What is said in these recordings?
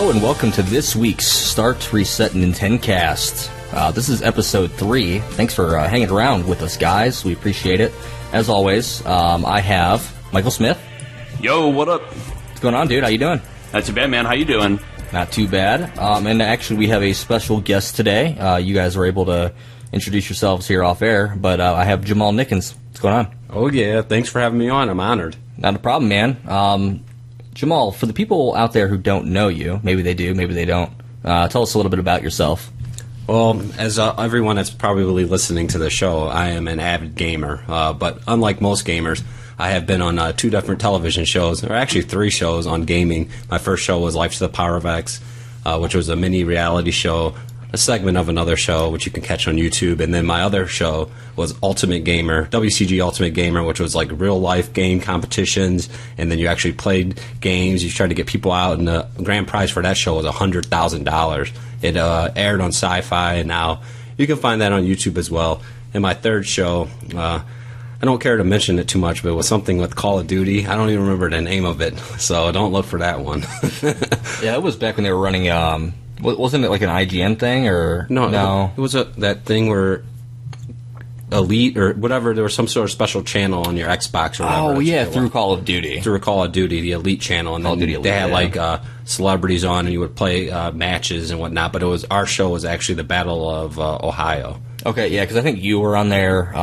Hello and welcome to this week's Start Reset Nintencast. This is episode 3. Thanks for hanging around with us, guys. We appreciate it. As always, I have Michael Smith. Yo, what up? What's going on, dude? How you doing? Not too bad, man. How you doing? Not too bad. And actually, we have a special guest today. You guys were able to introduce yourselves here off air, but I have Jamal Nickens. What's going on? Oh, yeah. Thanks for having me on. I'm honored. Not a problem, man. Jamal, for the people out there who don't know you, maybe they do, maybe they don't, tell us a little bit about yourself. Well, as everyone that's probably listening to the show, I am an avid gamer. But unlike most gamers, I have been on 2 different television shows, or actually 3 shows on gaming. My first show was Life to the Power of X, which was a mini reality show, a segment of another show, which you can catch on YouTube. And then my other show was Ultimate Gamer, WCG Ultimate Gamer, which was like real-life game competitions. And then you actually played games. You tried to get people out, and the grand prize for that show was $100,000. It aired on Sci-Fi, and now you can find that on YouTube as well. And my third show, I don't care to mention it too much, but it was something with Call of Duty. I don't even remember the name of it, so don't look for that one. Yeah, it was back when they were running, wasn't it like an IGN thing, or? No. It was that thing where Elite, or whatever, there was some sort of special channel on your Xbox or whatever. Oh, yeah, through Call of Duty. Through Call of Duty, the Elite channel, and Call of Duty Elite, they had like celebrities on, and you would play matches and whatnot, but our show was actually the Battle of Ohio. Okay, yeah, because I think you were on there.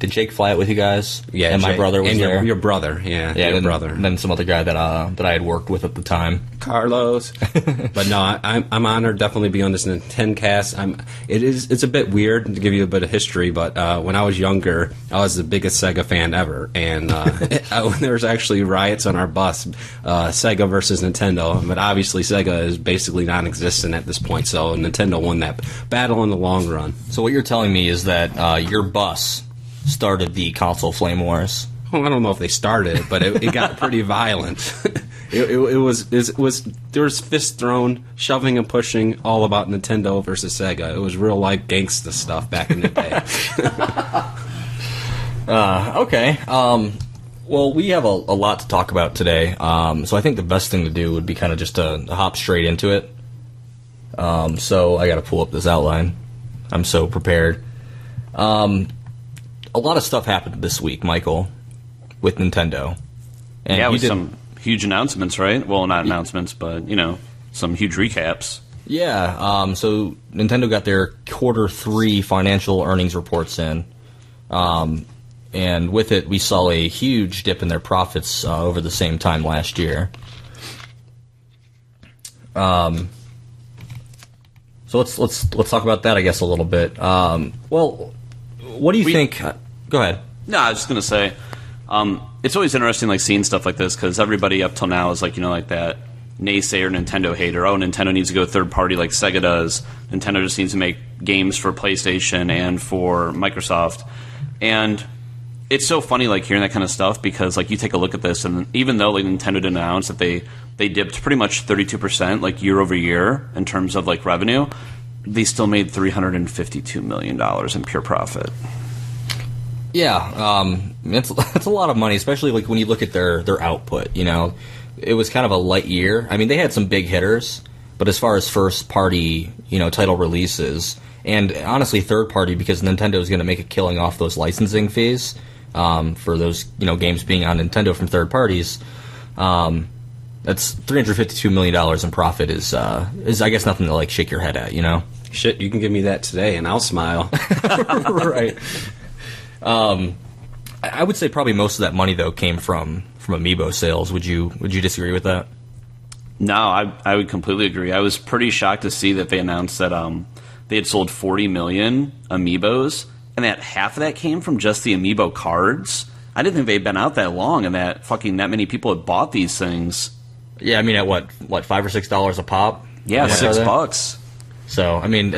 Did Jake fly it with you guys? Yeah, and my brother was there. Your brother, your brother, and then some other guy that I had worked with at the time, Carlos. But no, I'm honored definitely to be on this Nintencast. It's a bit weird to give you a bit of history, but when I was younger, I was the biggest Sega fan ever, and there was actually riots on our bus, Sega versus Nintendo. But obviously, Sega is basically non-existent at this point, so Nintendo won that battle in the long run. So what you're telling me is that your bus started the console flame wars. Well, I don't know if they started it, but it got pretty violent. It was there was fists thrown, shoving and pushing, all about Nintendo versus Sega. It was real life gangsta stuff back in the day. Okay. Well, we have a lot to talk about today, so I think the best thing to do would be kind of just to hop straight into it. So I got to pull up this outline. I'm so prepared. A lot of stuff happened this week, Michael, with Nintendo. And yeah, with some huge announcements, right? Well, not announcements, but, some huge recaps. Yeah, so Nintendo got their Q3 financial earnings reports in. And with it, we saw a huge dip in their profits over the same time last year. So let's talk about that, I guess, a little bit. Well, what do you think? Go ahead. No, I was just going to say, it's always interesting, seeing stuff like this, because everybody up till now is, like that naysayer Nintendo hater. Oh, Nintendo needs to go third party like Sega does. Nintendo just needs to make games for PlayStation and for Microsoft. And it's so funny, hearing that kind of stuff, because, you take a look at this, and even though, Nintendo did announce that they dipped pretty much 32%, year over year, in terms of, revenue, they still made $352 million in pure profit. Yeah, it's a lot of money, especially when you look at their output. It was kind of a light year. I mean, they had some big hitters, but as far as first party, title releases, and honestly third party, because Nintendo is going to make a killing off those licensing fees for those games being on Nintendo from third parties. That's $352 million in profit is I guess nothing to shake your head at. Shit, you can give me that today and I'll smile. Right. I would say probably most of that money, though, came from Amiibo sales. Would you disagree with that? No, I would completely agree. I was pretty shocked to see that they announced that they had sold 40 million Amiibos, and that half of that came from just the Amiibo cards. I didn't think they'd been out that long, and that many people had bought these things. Yeah, I mean, at what $5 or $6 a pop? Yeah, $6. So, I mean,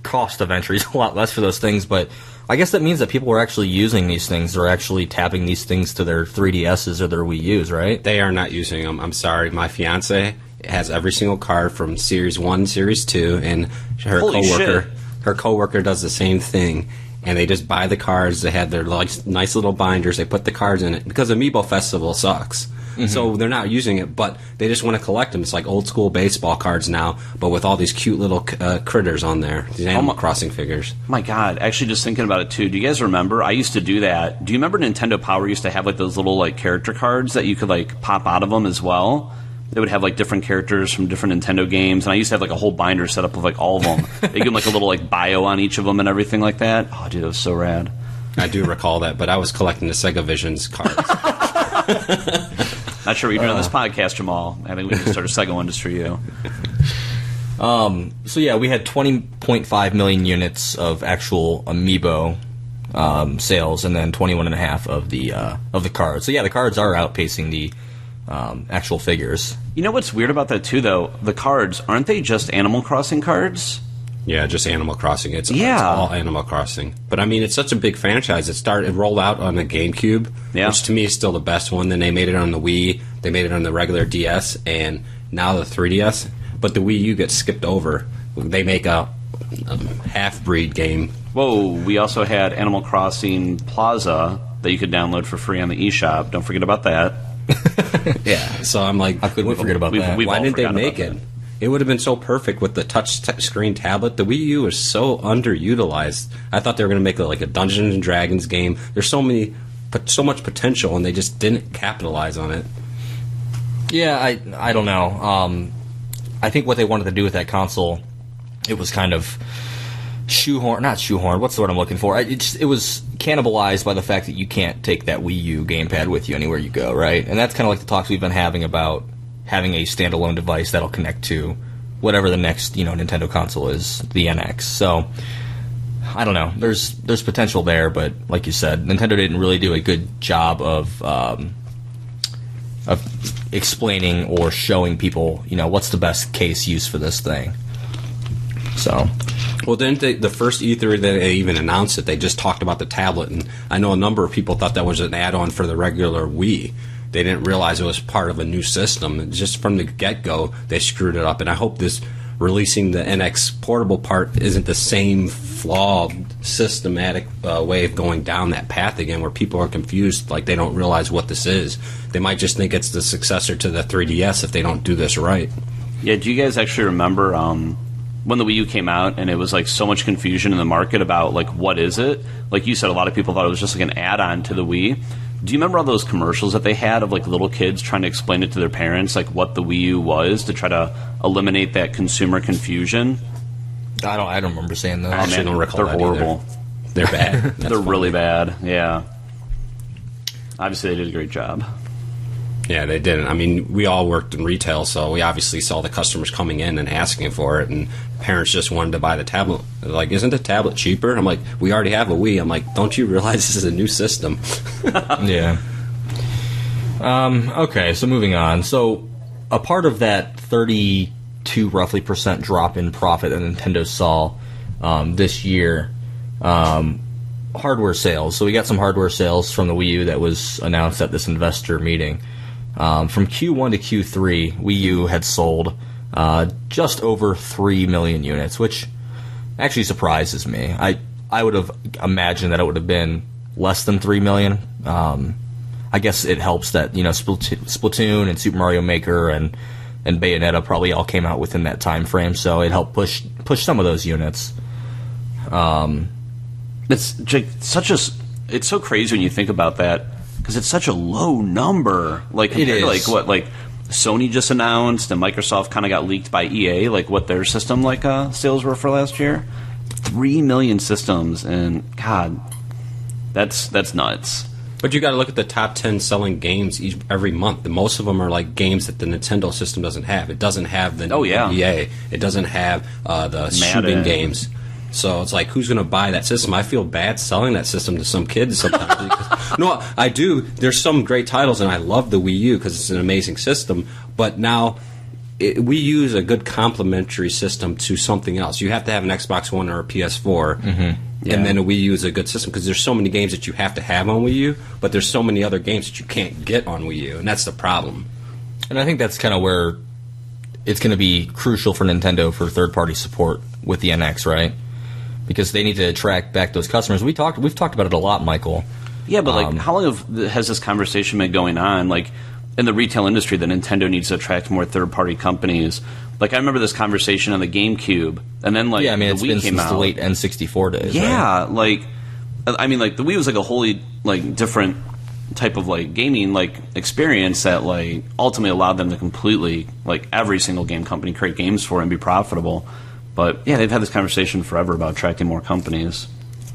cost of entry is a lot less for those things, but I guess that means that people are actually using these things. They're actually tapping these things to their 3DSs or their Wii U's, right? They are not using them. I'm sorry. My fiance has every single card from Series 1, Series 2, and her coworker does the same thing. And they just buy the cards. They have their nice little binders. They put the cards in it because Amiibo Festival sucks. so they're not using it, but they just want to collect them. It's like old school baseball cards now, but with all these cute little critters on there, these Animal Crossing figures. My God, actually just thinking about it too, do you guys remember, I used to do that. Do you remember Nintendo Power used to have like those little like character cards that you could like pop out of them as well? They would have like different characters from different Nintendo games, and I used to have like a whole binder set up of like all of them. They give them like a little like bio on each of them and everything like that. Oh, dude, that was so rad. I do recall that, but I was collecting the Sega Visions cards. Not sure what you're doing on this podcast, Jamal. I think we can start a Sega one just for you. So yeah, we had 20.5 million units of actual Amiibo sales, and then 21.5 of the cards. So yeah, the cards are outpacing the actual figures. You know what's weird about that too, though? The cards, aren't they just Animal Crossing cards? Yeah, just Animal Crossing. It's all Animal Crossing. But I mean, it's such a big franchise. It rolled out on the GameCube, which to me is still the best one. Then they made it on the Wii. They made it on the regular DS, and now the 3DS. But the Wii U gets skipped over. They make a half-breed game. Whoa, we also had Animal Crossing Plaza that you could download for free on the eShop. Don't forget about that. Yeah, so I'm like, how could we forget about that? Why didn't they make it? It would have been so perfect with the touch screen tablet. The Wii U is so underutilized. I thought they were going to make like a Dungeons and Dragons game. There's so much potential, and they just didn't capitalize on it. Yeah, I don't know. I think what they wanted to do with that console, it was kind of not shoehorned. What's the word I'm looking for? It was cannibalized by the fact that you can't take that Wii U gamepad with you anywhere you go, right? And that's kind of like the talks we've been having about having a standalone device that'll connect to whatever the next Nintendo console is, the NX. So I don't know. There's potential there, but like you said, Nintendo didn't really do a good job of explaining or showing people what's the best case use for this thing. So. Well, didn't the first E3 that they even announced it, they just talked about the tablet, and I know a number of people thought that was an add-on for the regular Wii. They didn't realize it was part of a new system. Just from the get-go, they screwed it up, and I hope this releasing the NX portable part isn't the same flawed, systematic way of going down that path again, where people are confused, like they don't realize what this is. They might just think it's the successor to the 3DS if they don't do this right. Yeah, do you guys actually remember when the Wii U came out and it was like so much confusion in the market about like what is it? Like you said, a lot of people thought it was just like an add-on to the Wii. Do you remember all those commercials that they had of like little kids trying to explain it to their parents, like what the Wii U was, to try to eliminate that consumer confusion? I don't remember saying those. I actually don't recall They're that horrible. Either. They're bad. They're really bad. Yeah. Obviously, they did a great job. Yeah, they didn't. I mean, we all worked in retail, so we obviously saw the customers coming in and asking for it, and parents just wanted to buy the tablet. They're like, isn't the tablet cheaper? I'm like, we already have a Wii. I'm like, don't you realize this is a new system? Yeah. Okay, so moving on. So a part of that 32% roughly drop in profit that Nintendo saw this year, hardware sales. So we got some hardware sales from the Wii U that was announced at this investor meeting. From Q1 to Q3, Wii U had sold just over 3 million units, which actually surprises me. I would have imagined that it would have been less than 3 million. I guess it helps that Splatoon and Super Mario Maker and Bayonetta probably all came out within that time frame, so it helped push some of those units. It's so crazy when you think about that, because it's such a low number. Like compared to like what like Sony just announced, and Microsoft kind of got leaked by EA, like what their system sales were for last year. 3 million systems, and God, that's nuts. But you got to look at the top 10 selling games every month. Most of them are like games that the Nintendo system doesn't have. It doesn't have the EA. It doesn't have the shooting games. So it's like, who's going to buy that system? I feel bad selling that system to some kids sometimes. Because, no, I do. There's some great titles, and I love the Wii U because it's an amazing system. But now we use a good complementary system to something else. You have to have an Xbox One or a PS4. Mm-hmm. Yeah. And then a Wii U is a good system because there's so many games that you have to have on Wii U, but there's so many other games that you can't get on Wii U, and that's the problem. And I think that's kind of where it's going to be crucial for Nintendo for third-party support with the NX, right? Because they need to attract back those customers. We've talked about it a lot, Michael. Yeah, but like, how long has this conversation been going on? Like, in the retail industry that Nintendo needs to attract more third-party companies. Like, I remember this conversation on the GameCube, and then, like, yeah, I mean, the it's Wii been came since out. the late N64 days. Yeah, right? like, I mean, like, the Wii was, like, a wholly, like, different type of, like, gaming, like, experience that, like, ultimately allowed them to completely, like, every single game company create games for it and be profitable. But, yeah, they've had this conversation forever about attracting more companies.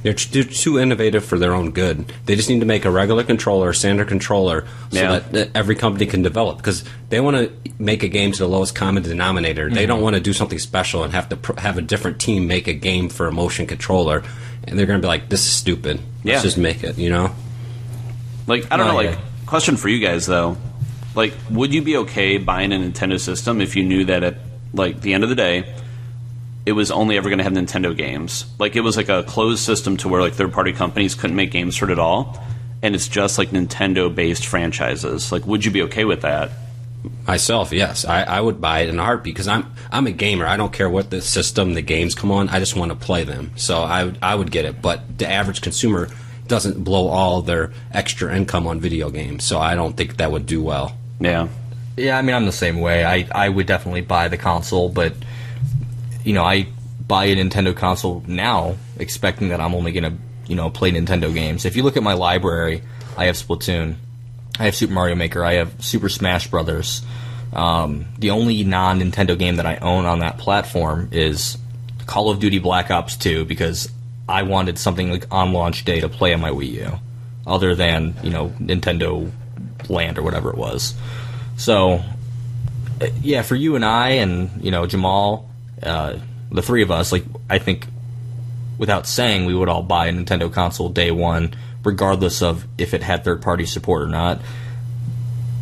They're too innovative for their own good. They just need to make a regular controller, a standard controller, so that every company can develop. Because they want to make a game to the lowest common denominator. They don't want to do something special and have to have a different team make a game for a motion controller. And they're going to be like, this is stupid. Let's just make it, you know? Like, I don't know, like, question for you guys, though. Like, would you be okay buying a Nintendo system if you knew that at, like, the end of the day, it was only ever going to have Nintendo games? Like, it was like a closed system to where, like, third-party companies couldn't make games for it at all, and it's just, like, Nintendo-based franchises. Like, would you be okay with that? Myself, yes. I would buy it in a heartbeat because I'm a gamer. I don't care what the system the games come on. I just want to play them. So I would get it. But the average consumer doesn't blow all their extra income on video games. So I don't think that would do well. Yeah. Yeah, I mean, I'm the same way. I would definitely buy the console, but, you know, I buy a Nintendo console now expecting that I'm only going to, you know, play Nintendo games. If you look at my library, I have Splatoon, I have Super Mario Maker, I have Super Smash Brothers. The only non-Nintendo game that I own on that platform is Call of Duty Black Ops 2 because I wanted something like on launch day to play on my Wii U, other than, you know, Nintendo Land or whatever it was. So, yeah, for you and I and, you know, Jamal, the three of us, like, I think without saying we would all buy a Nintendo console day one, regardless of if it had third-party support or not.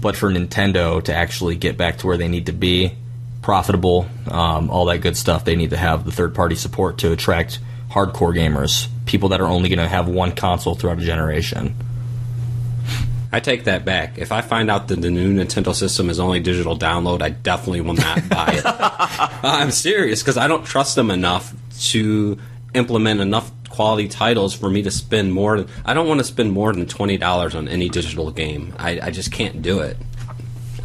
But for Nintendo to actually get back to where they need to be, profitable, all that good stuff, they need to have the third-party support to attract hardcore gamers, people that are only going to have one console throughout a generation. I take that back. If I find out that the new Nintendo system is only digital download, I definitely will not buy it. I'm serious, because I don't trust them enough to implement enough quality titles for me to spend more. I don't want to spend more than $20 on any digital game. I just can't do it.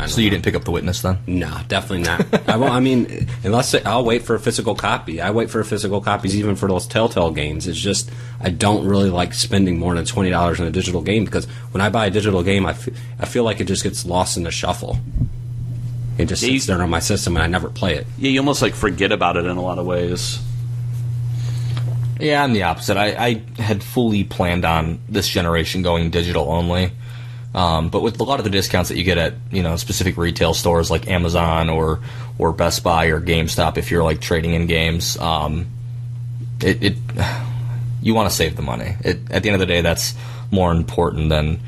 So you didn't pick up The Witness then? No, definitely not. I mean, I'll wait for a physical copy. I wait for physical copies even for those Telltale games. It's just I don't really like spending more than $20 on a digital game because when I buy a digital game, I feel like it just gets lost in the shuffle. It just sits there on my system and I never play it. Yeah, you almost like forget about it in a lot of ways. Yeah, I'm the opposite. I had fully planned on this generation going digital only. But with a lot of the discounts that you get at, you know, specific retail stores like Amazon or Best Buy or GameStop, if you're like trading in games, you want to save the money. At the end of the day, that's more important than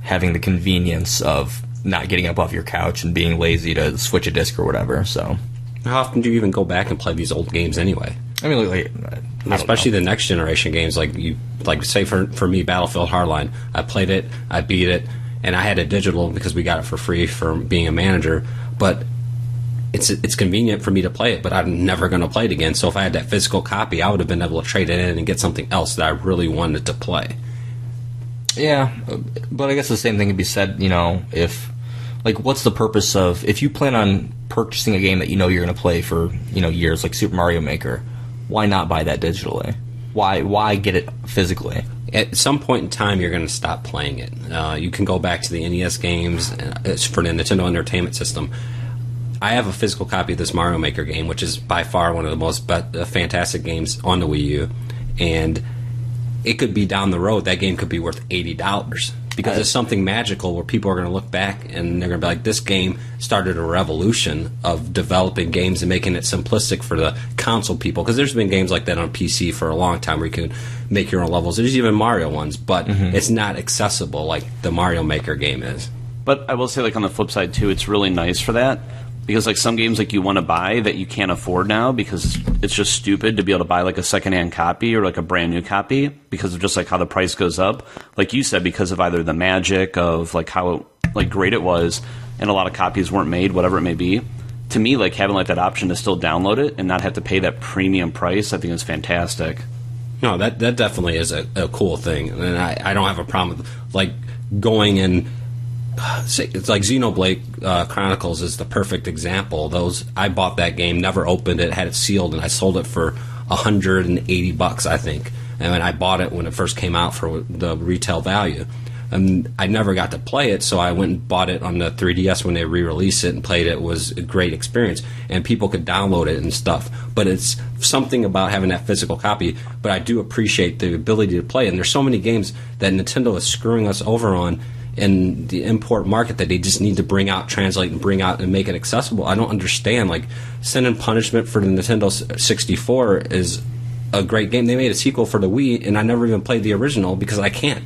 having the convenience of not getting up off your couch and being lazy to switch a disc or whatever. So, how often do you even go back and play these old games anyway? I mean, like, especially the next generation games, like say for me, Battlefield Hardline. I played it, I beat it. And I had it digital because we got it for free for being a manager. But it's convenient for me to play it, but I'm never going to play it again. So if I had that physical copy, I would have been able to trade it in and get something else that I really wanted to play. Yeah, but I guess the same thing could be said, you know, what's the purpose of, if you plan on purchasing a game that you know you're going to play for, you know, years, like Super Mario Maker, why not buy that digitally? Why get it physically? At some point in time, you're going to stop playing it. You can go back to the NES games for the Nintendo Entertainment System. I have a physical copy of this Mario Maker game, which is by far one of the most fantastic games on the Wii U. And it could be down the road, that game could be worth $80. Because it's something magical where people are going to look back and they're going to be like, this game started a revolution of developing games and making it simplistic for the console people. Because there's been games like that on PC for a long time where you can make your own levels. There's even Mario ones, but it's not accessible like the Mario Maker game is. But I will say, like, on the flip side, too, it's really nice for that. Because, like, some games, like, you want to buy that you can't afford now because it's just stupid to be able to buy, like, a secondhand copy or, like, a brand new copy because of just, like, how the price goes up. Like you said, because of either the magic of, like, how, like, great it was and a lot of copies weren't made, whatever it may be. To me, like, having, like, that option to still download it and not have to pay that premium price, I think is fantastic. No, that definitely is a cool thing. And I don't have a problem with, like, going and it's like Xenoblade Chronicles is the perfect example. I bought that game, never opened it, had it sealed, and I sold it for $180, I think. And I bought it when it first came out for the retail value. And I never got to play it, so I went and bought it on the 3DS when they re-released it and played it. It was a great experience, and people could download it and stuff. But it's something about having that physical copy. But I do appreciate the ability to play. And there's so many games that Nintendo is screwing us over on in the import market that they just need to bring out, translate, and bring out and make it accessible. I don't understand. Like, Sin and Punishment for the Nintendo 64 is a great game. They made a sequel for the Wii, and I never even played the original because I can't.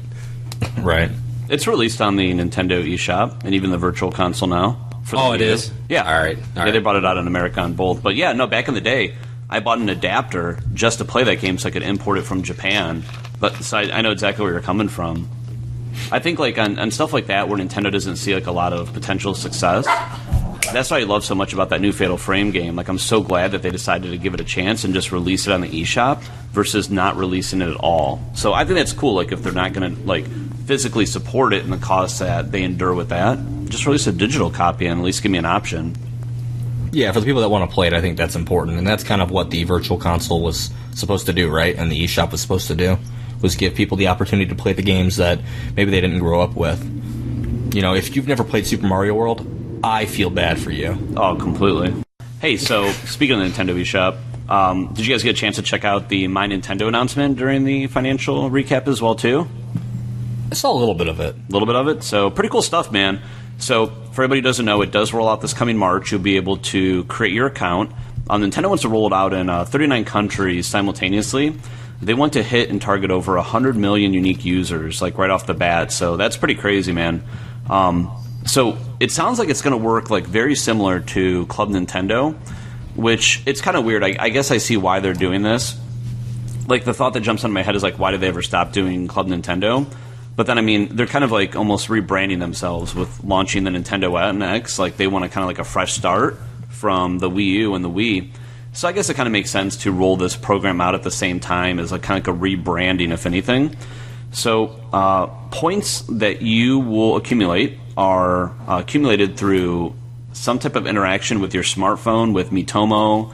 Right. It's released on the Nintendo eShop and even the Virtual Console now. It is? Yeah. All right. Yeah, they brought it out in America on both. But yeah, no, back in the day, I bought an adapter just to play that game so I could import it from Japan. But so I know exactly where you're coming from. I think like on stuff like that where Nintendo doesn't see like a lot of potential success, that's why I love so much about that new Fatal Frame game. Like, I'm so glad that they decided to give it a chance and just release it on the eShop versus not releasing it at all. So I think that's cool. Like, if they're not going to like physically support it and the costs that they endure with that, just release a digital copy and at least give me an option. Yeah, for the people that want to play it, I think that's important, and that's kind of what the Virtual Console was supposed to do, right? And the eShop was supposed to do, was give people the opportunity to play the games that maybe they didn't grow up with. You know, if you've never played Super Mario World, I feel bad for you. Oh, completely. Hey, so speaking of the Nintendo eShop, did you guys get a chance to check out the My Nintendo announcement during the financial recap as well, too? I saw a little bit of it. A little bit of it? So, pretty cool stuff, man. So, for everybody who doesn't know, it does roll out this coming March. You'll be able to create your account. Nintendo wants to roll it out in 39 countries simultaneously. They want to hit and target over 100 million unique users, like right off the bat. So, that's pretty crazy, man. So it sounds like it's going to work like very similar to Club Nintendo, which it's kind of weird. I guess I see why they're doing this. Like, the thought that jumps into my head is like, why did they ever stop doing Club Nintendo? But then, I mean, they're kind of like almost rebranding themselves with launching the Nintendo NX. Like, they want to kind of like a fresh start from the Wii U and the Wii. So I guess it kind of makes sense to roll this program out at the same time as like kind of like a rebranding, if anything. So points that you will accumulate are accumulated through some type of interaction with your smartphone, with Miitomo,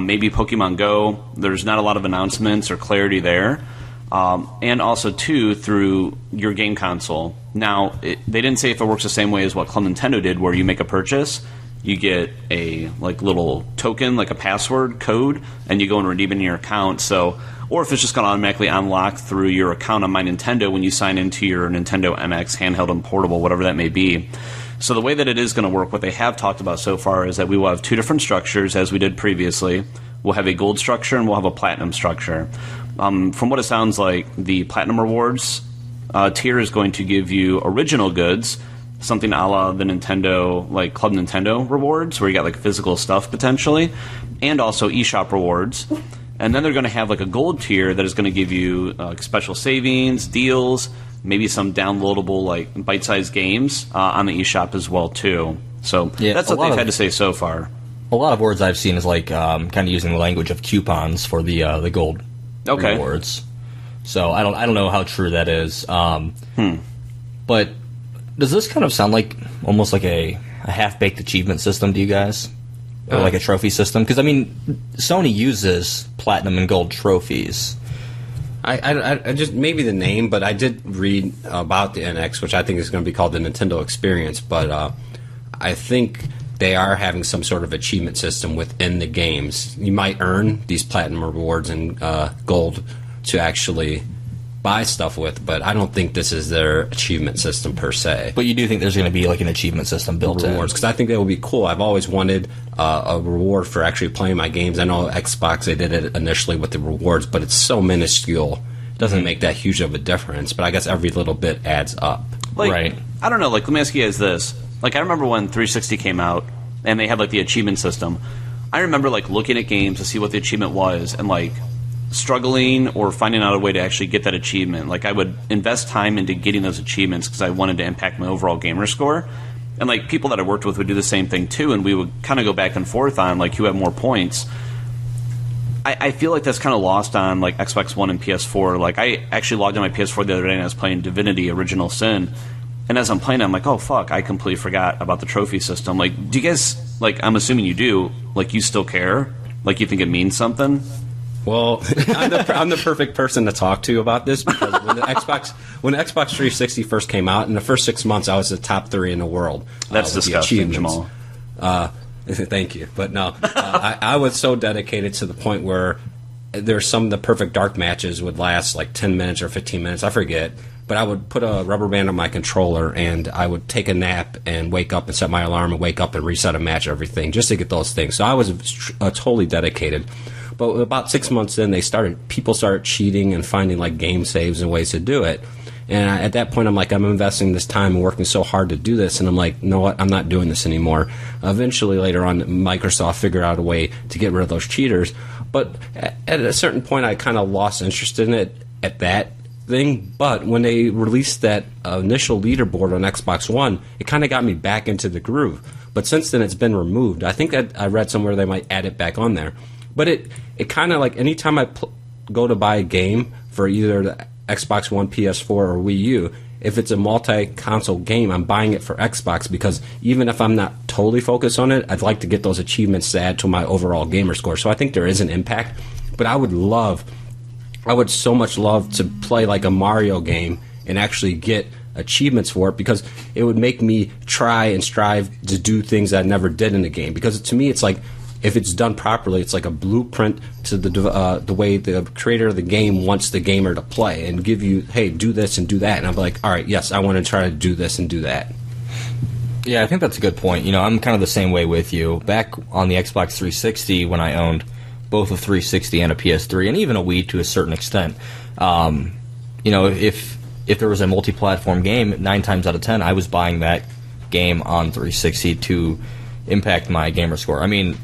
maybe Pokemon Go. There's not a lot of announcements or clarity there. And also, too, through your game console. Now, they didn't say if it works the same way as what Club Nintendo did, where you make a purchase, you get a like little token, like a password code, and you go and redeem it in your account. So, or if it's just going to automatically unlock through your account on My Nintendo when you sign into your Nintendo NX, handheld and portable, whatever that may be. So the way that it is going to work, what they have talked about so far is that we will have two different structures, as we did previously. We'll have a gold structure and we'll have a platinum structure. From what it sounds like, the platinum rewards tier is going to give you original goods, something a la the Nintendo, like Club Nintendo rewards, where you got like physical stuff potentially, and also eShop rewards. And then they're going to have like a gold tier that is going to give you special savings, deals, maybe some downloadable like bite-sized games on the eShop as well too. So yeah, that's what they've had to say so far. A lot of words I've seen is like kind of using the language of coupons for the gold rewards. So I don't know how true that is. But does this kind of sound like almost like a half-baked achievement system to you guys? Or like a trophy system? Because, I mean, Sony uses platinum and gold trophies. I just, maybe the name, but I did read about the NX, which I think is going to be called the Nintendo Experience, but I think they are having some sort of achievement system within the games. You might earn these platinum rewards and gold to actually buy stuff with, but I don't think this is their achievement system per se. But you do think there's going to be like an achievement system built in? Rewards, because I think that would be cool. I've always wanted a reward for actually playing my games. I know Xbox, they did it initially with the rewards, but it's so minuscule. It doesn't make that huge of a difference, but I guess every little bit adds up. Like, right. I don't know, like, let me ask you guys this. Like, I remember when 360 came out, and they had, like, the achievement system. I remember, like, looking at games to see what the achievement was, and, like, struggling or finding out a way to actually get that achievement. Like, I would invest time into getting those achievements because I wanted to impact my overall gamer score. And, like, people that I worked with would do the same thing, too, and we would kind of go back and forth on, like, who had more points. I feel like that's kind of lost on, like, Xbox One and PS4. Like, I actually logged on my PS4 the other day and I was playing Divinity Original Sin, And as I'm playing, I'm like, oh fuck, I completely forgot about the trophy system. Like, do you guys, like, I'm assuming you do, like, you still care? Like, you think it means something? Well, I'm the perfect person to talk to about this, because when Xbox 360 first came out, in the first 6 months, I was the top 3 in the world. That's disgusting, Jamal. Thank you. But no, I was so dedicated to the point where there's some of the perfect dark matches would last like 10 minutes or 15 minutes, I forget. But I would put a rubber band on my controller, and I would take a nap and wake up and set my alarm and wake up and reset a match, everything, just to get those things. So I was totally dedicated. But about 6 months in, people started cheating and finding like game saves and ways to do it. And at that point, I'm like, I'm investing this time and working so hard to do this, and I'm like, you know what, I'm not doing this anymore. Eventually, later on, Microsoft figured out a way to get rid of those cheaters. But at a certain point, I kind of lost interest in it at that thing. But when they released that initial leaderboard on Xbox One, it kind of got me back into the groove. But since then, it's been removed. I think that I read somewhere they might add it back on there. But it kind of like, anytime I go to buy a game for either the Xbox One, PS4, or Wii U, if it's a multi-console game, I'm buying it for Xbox, because even if I'm not totally focused on it, I'd like to get those achievements to add to my overall gamer score. So I think there is an impact. But I would so much love to play like a Mario game and actually get achievements for it, because it would make me try and strive to do things I never did in the game. Because to me, it's like, if it's done properly, it's like a blueprint to the way the creator of the game wants the gamer to play, and give you, hey, do this and do that. And I'm like, all right, yes, I want to try to do this and do that. Yeah, I think that's a good point. You know, I'm kind of the same way with you. Back on the Xbox 360, when I owned both a 360 and a PS3, and even a Wii to a certain extent, you know, if there was a multi-platform game, 9 times out of 10, I was buying that game on 360 to impact my gamer score. I mean,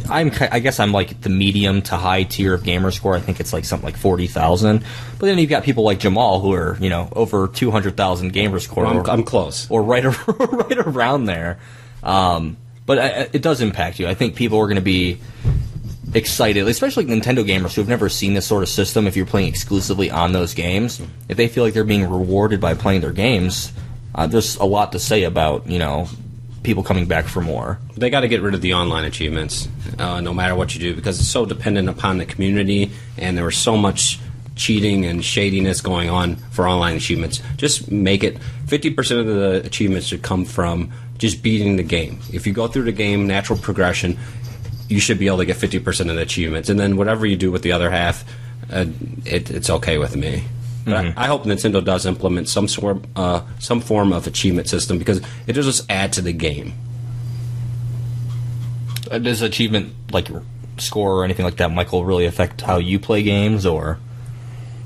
I guess I'm like the medium to high tier of gamer score. I think it's like something like 40,000. But then you've got people like Jamal who are, you know, over 200,000 gamer score. Well, I'm close, or right around there. But it does impact you. I think people are going to be excited, especially Nintendo gamers who have never seen this sort of system. If you're playing exclusively on those games, if they feel like they're being rewarded by playing their games, there's a lot to say about, you know, people coming back for more. They got to get rid of the online achievements, no matter what you do, because it's so dependent upon the community, and there was so much cheating and shadiness going on for online achievements. Just make it 50% of the achievements should come from just beating the game. If you go through the game, natural progression, you should be able to get 50% of the achievements, and then whatever you do with the other half, it's okay with me. But I hope Nintendo does implement some form of achievement system, because it does just add to the game. Does achievement, like score or anything like that, Michael, really affect how you play games, or?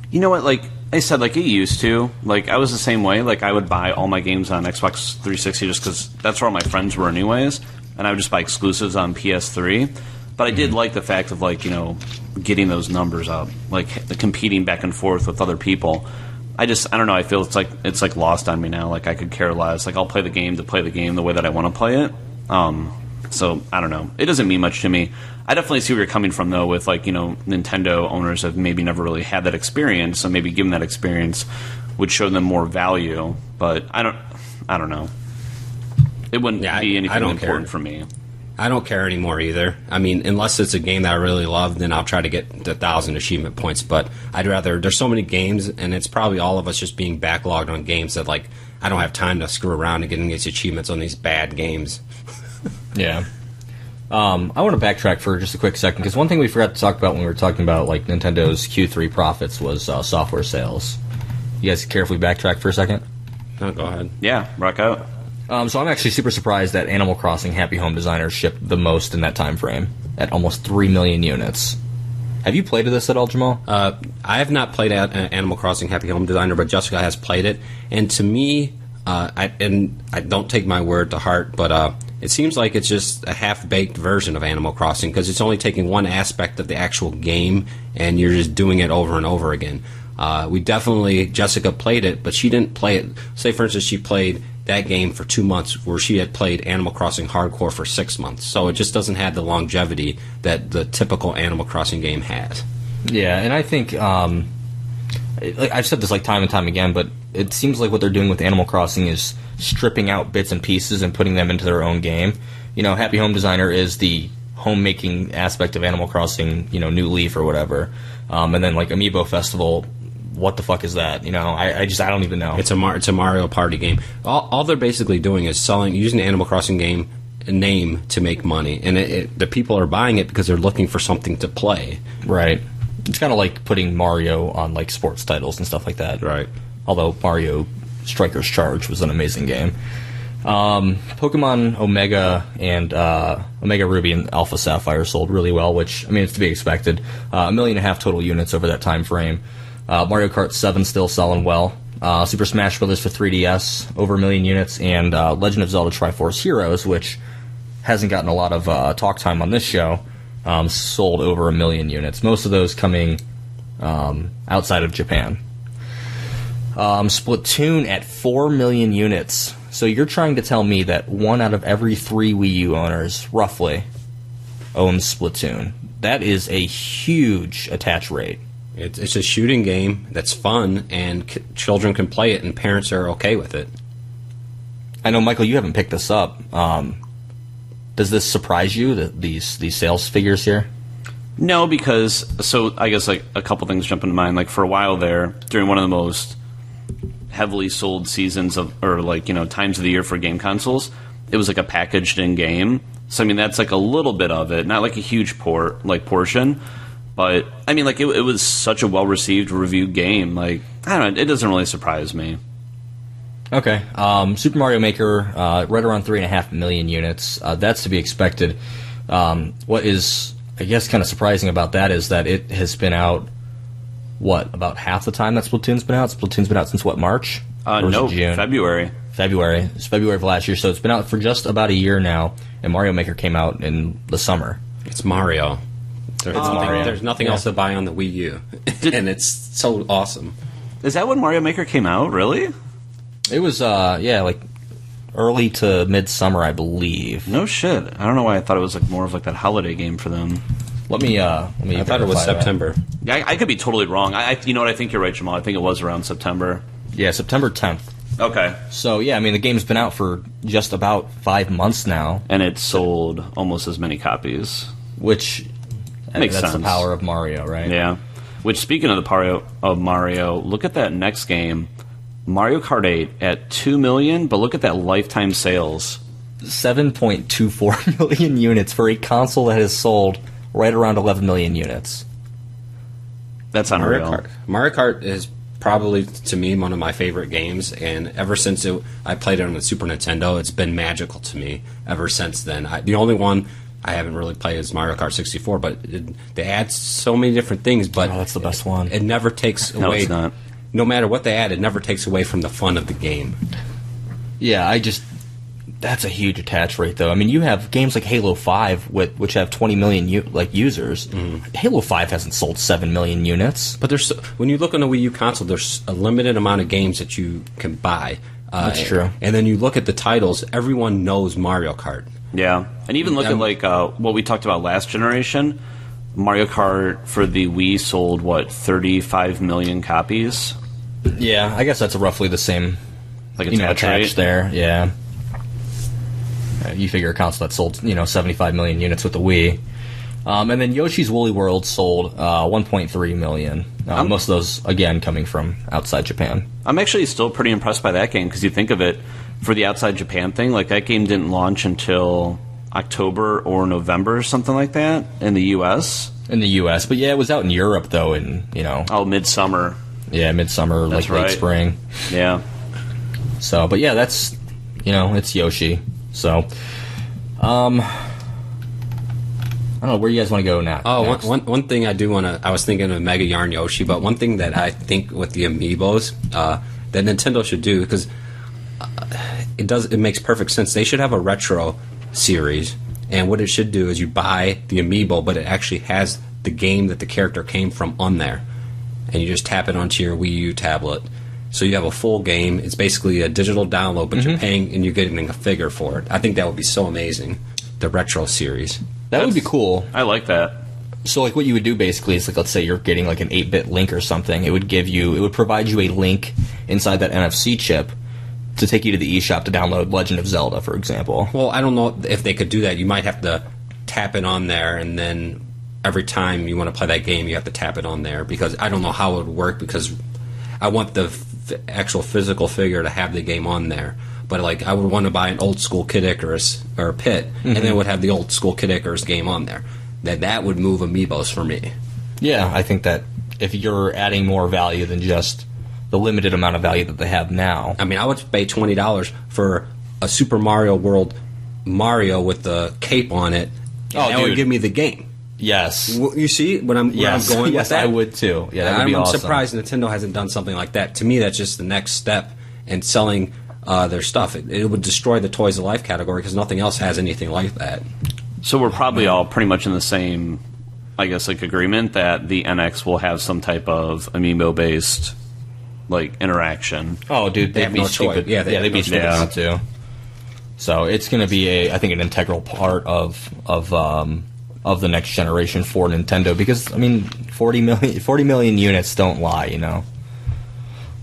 You know what, like I said, like it used to. Like I was the same way. Like I would buy all my games on Xbox 360 just because that's where all my friends were anyways, and I would just buy exclusives on PS3. But I did like the fact of, like, you know, getting those numbers up, like the competing back and forth with other people. I don't know, I feel it's like lost on me now. Like I could care less. Like I'll play the game to play the game the way that I want to play it. So I don't know. It doesn't mean much to me. I definitely see where you're coming from though, with, like, you know, Nintendo owners have maybe never really had that experience, so maybe giving that experience would show them more value. But I don't know. It wouldn't be anything important for me. I don't care anymore either. I mean, unless it's a game that I really love, then I'll try to get the 1,000 achievement points. But I'd rather, there's so many games, and it's probably all of us just being backlogged on games that, like, I don't have time to screw around and getting these achievements on these bad games. Yeah. I want to backtrack for just a quick second, because one thing we forgot to talk about when we were talking about, like, Nintendo's Q3 profits was software sales. You guys care if we backtrack for a second? No, go ahead. Yeah, rock out. So I'm actually super surprised that Animal Crossing Happy Home Designer shipped the most in that time frame, at almost 3 million units. Have you played this at all, Jamal? I have not played Animal Crossing Happy Home Designer, but Jessica has played it. And to me, I don't take my word to heart, but it seems like it's just a half-baked version of Animal Crossing, because it's only taking one aspect of the actual game, and you're just doing it over and over again. Jessica played it, but she didn't play it. Say, for instance, she played that game for 2 months, where she had played Animal Crossing Hardcore for 6 months. So it just doesn't have the longevity that the typical Animal Crossing game has. Yeah, and I think like, I've said this like time and time again, but it seems like what they're doing with Animal Crossing is stripping out bits and pieces and putting them into their own game. You know, Happy Home Designer is the homemaking aspect of Animal Crossing, you know, New Leaf or whatever. And then like Amiibo Festival, what the fuck is that? You know, I don't even know. It's a Mario Party game. All they're basically doing is using the Animal Crossing game name to make money, and the people are buying it because they're looking for something to play. Right. It's kind of like putting Mario on like sports titles and stuff like that. Right. Although Mario Strikers Charge was an amazing game. Pokemon Omega and Omega Ruby and Alpha Sapphire sold really well, which, I mean, it's to be expected. 1.5 million total units over that time frame. Mario Kart 7 still selling well. Super Smash Bros. For 3DS, over 1 million units. And Legend of Zelda Triforce Heroes, which hasn't gotten a lot of talk time on this show, sold over 1 million units. Most of those coming outside of Japan. Splatoon at 4 million units. So you're trying to tell me that 1 out of every 3 Wii U owners, roughly, owns Splatoon. That is a huge attach rate. It's a shooting game that's fun, and children can play it, and parents are okay with it. I know, Michael, you haven't picked this up. Does this surprise you, these sales figures here? No, because, so I guess like a couple things jump into mind. Like for a while there, during one of the most heavily sold seasons times of the year for game consoles, it was like a packaged in game. So I mean, that's like a little bit of it, not like a huge portion. But, I mean, like, it was such a well-received, reviewed game. Like, I don't know, it doesn't really surprise me. Okay. Super Mario Maker, right around 3.5 million units. That's to be expected. What is, I guess, kind of surprising about that is that it has been out, about half the time that Splatoon's been out? Splatoon's been out since, March? No, June? February. February. It's February of last year, so it's been out for just about a year now, and Mario Maker came out in the summer. It's Mario. There's nothing else to buy on the Wii U, and it's so awesome. Is that when Mario Maker came out, really? It was, like early to midsummer, I believe. No shit. I don't know why I thought it was like more of like that holiday game for them. Let me. I thought it was September. Yeah, I could be totally wrong. You know what? I think you're right, Jamal. I think it was around September. Yeah, September 10th. Okay. So yeah, I mean the game's been out for just about 5 months now, and it sold almost as many copies, which. Makes that's sense. The power of Mario, right? Yeah. Which, speaking of the power of Mario, look at that next game, Mario Kart 8 at 2 million, but look at that lifetime sales. 7.24 million units for a console that has sold right around 11 million units. That's unreal. Mario Kart is probably, to me, one of my favorite games, and ever since I played it on the Super Nintendo, it's been magical to me ever since then. The only one I haven't really played is Mario Kart 64, but they add so many different things. But that's the best one. It never takes away. No, it's not. No matter what they add, it never takes away from the fun of the game. Yeah, that's a huge attach rate, though. I mean, you have games like Halo 5, which have 20 million users. Halo 5 hasn't sold 7 million units. But when you look on the Wii U console, there's a limited amount of games that you can buy. That's true. And then you look at the titles, everyone knows Mario Kart. Yeah, and even look at like what we talked about last generation. Mario Kart for the Wii sold 35 million copies. Yeah, I guess that's roughly the same. Like attach rate there. Yeah, you figure a console that sold 75 million units with the Wii, and then Yoshi's Woolly World sold 1.3 million. Most of those again coming from outside Japan. I'm actually still pretty impressed by that game because you think of it. For the outside Japan thing, like that game didn't launch until October or November or something like that in the U.S. In the U.S., but yeah, it was out in Europe though, in midsummer. Yeah, midsummer, that's like right. Late spring. Yeah. So, but yeah, that's it's Yoshi. So, I don't know where you guys want to go now. Oh, one thing I do want to. I was thinking of Mega Yarn Yoshi, but one thing that I think with the Amiibos that Nintendo should do, because it makes perfect sense. They should have a retro series, and what it should do is you buy the Amiibo, but it actually has the game that the character came from on there, and you just tap it onto your Wii U tablet. So you have a full game. It's basically a digital download, but you're paying and you're getting a figure for it. I think that would be so amazing. The retro series. That would be cool. I like that. So like what you would do basically is like, let's say you're getting like an 8-bit link or something. It would provide you a link inside that NFC chip to take you to the eShop to download Legend of Zelda, for example. Well, I don't know if they could do that. You might have to tap it on there, and then every time you want to play that game, you have to tap it on there, because I don't know how it would work, because I want the actual physical figure to have the game on there. But like, I would want to buy an old school Kid Icarus or Pit, and then it would have the old school Kid Icarus game on there. That would move Amiibos for me. Yeah, I think that if you're adding more value than just the limited amount of value that they have now. I mean, I would pay $20 for a Super Mario World Mario with the cape on it, and that would give me the game. Yes. You see what I'm going yes, with that? I would too. Yeah, that would be awesome. I'm surprised Nintendo hasn't done something like that. To me, that's just the next step in selling their stuff. It would destroy the Toys of Life category, because nothing else has anything like that. So we're probably all pretty much in the same, I guess, like agreement that the NX will have some type of Amiibo-based like interaction. Oh, dude, they have no choice. Yeah, they'd be stupid not to. So it's going to be I think, an integral part of the next generation for Nintendo, because I mean, 40 million units don't lie, you know.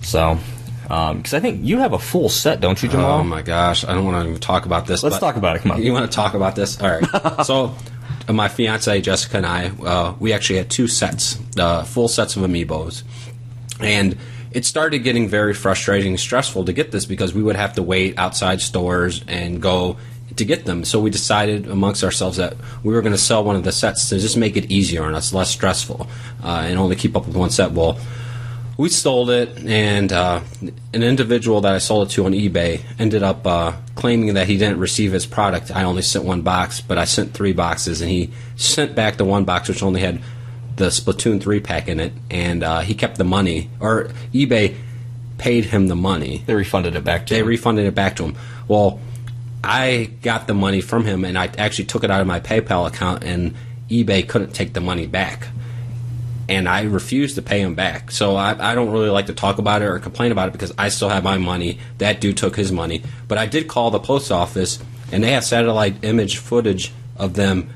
So, because I think you have a full set, don't you, Jamal? Oh my gosh, I don't want to even talk about this. Let's talk about it. Come on. You want to talk about this? All right. So, my fiance Jessica and I, we actually had 2 sets, full sets of Amiibos, and it started getting very frustrating and stressful to get this, because we would have to wait outside stores and go to get them. So we decided amongst ourselves that we were going to sell one of the sets to just make it easier on us, less stressful, and only keep up with one set. Well, we sold it, and an individual that I sold it to on eBay ended up claiming that he didn't receive his product. I only sent 1 box, but I sent 3 boxes, and he sent back the 1 box, which only had the Splatoon 3 pack in it, and he kept the money, or eBay paid him the money. They refunded it back to him. They refunded it back to him. Well, I got the money from him, and I actually took it out of my PayPal account, and eBay couldn't take the money back. And I refused to pay him back. So I don't really like to talk about it or complain about it, because I still have my money. That dude took his money. But I did call the post office, and they have satellite image footage of them,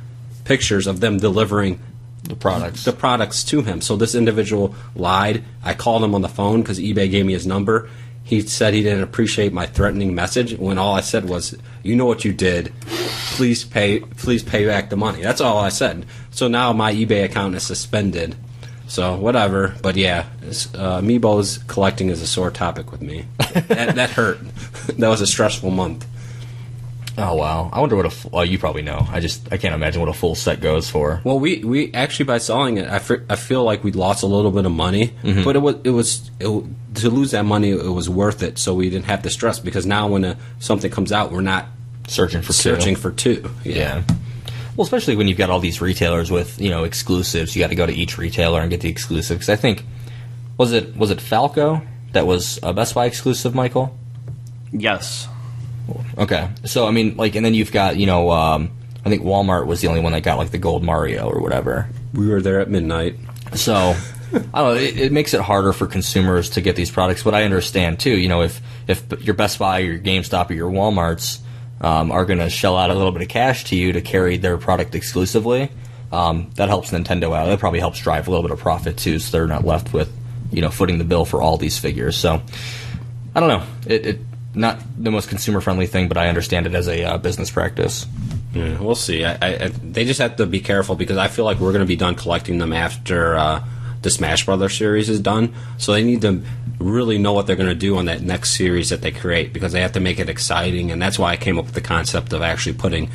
pictures of them delivering the products to him. So this individual lied. I called him on the phone because eBay gave me his number. He said he didn't appreciate my threatening message, when all I said was, "You know what you did. Please pay back the money." That's all I said. So now my eBay account is suspended. So whatever. But yeah, Amiibos collecting is a sore topic with me. that hurt. That was a stressful month. Oh wow! I wonder what you probably know. I can't imagine what a full set goes for. Well, we actually, by selling it, I feel like we lost a little bit of money, but it was to lose that money, it was worth it. So we didn't have to stress, because now when something comes out, we're not searching for two. Yeah. Well, especially when you've got all these retailers with exclusives, you got to go to each retailer and get the exclusive. Because I think was it Falco that was a Best Buy exclusive, Michael? Yes. Okay, so I mean, like, and then you've got I think Walmart was the only one that got like the gold Mario or whatever. We were there at midnight. So I don't know. It makes it harder for consumers to get these products, but I understand too. If your Best Buy, your GameStop, or your WalMarts are going to shell out a little bit of cash to you to carry their product exclusively, that helps Nintendo out. That probably helps drive a little bit of profit too, so they're not left with footing the bill for all these figures. So I don't know. It not the most consumer-friendly thing, but I understand it as a business practice. Yeah, we'll see. They just have to be careful, because I feel like we're going to be done collecting them after the Smash Brothers series is done. So they need to really know what they're going to do on that next series that they create, because they have to make it exciting, and that's why I came up with the concept of actually putting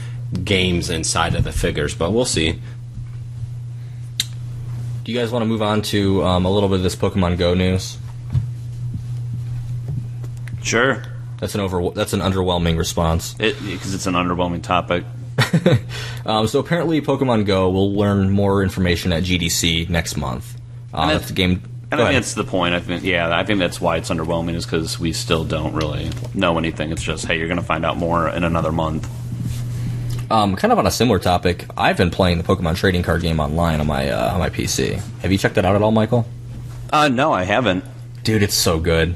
games inside of the figures. But we'll see. Do you guys want to move on to a little bit of this Pokemon Go news? Sure. That's an underwhelming response. Because it's an underwhelming topic. So apparently Pokemon Go will learn more information at GDC next month. That's the game. And I think that's the point. I think that's why it's underwhelming, is because we still don't really know anything. It's just, hey, you're going to find out more in another month. Kind of on a similar topic, I've been playing the Pokemon trading card game online on my PC. Have you checked that out at all, Michael? No, I haven't. Dude, it's so good.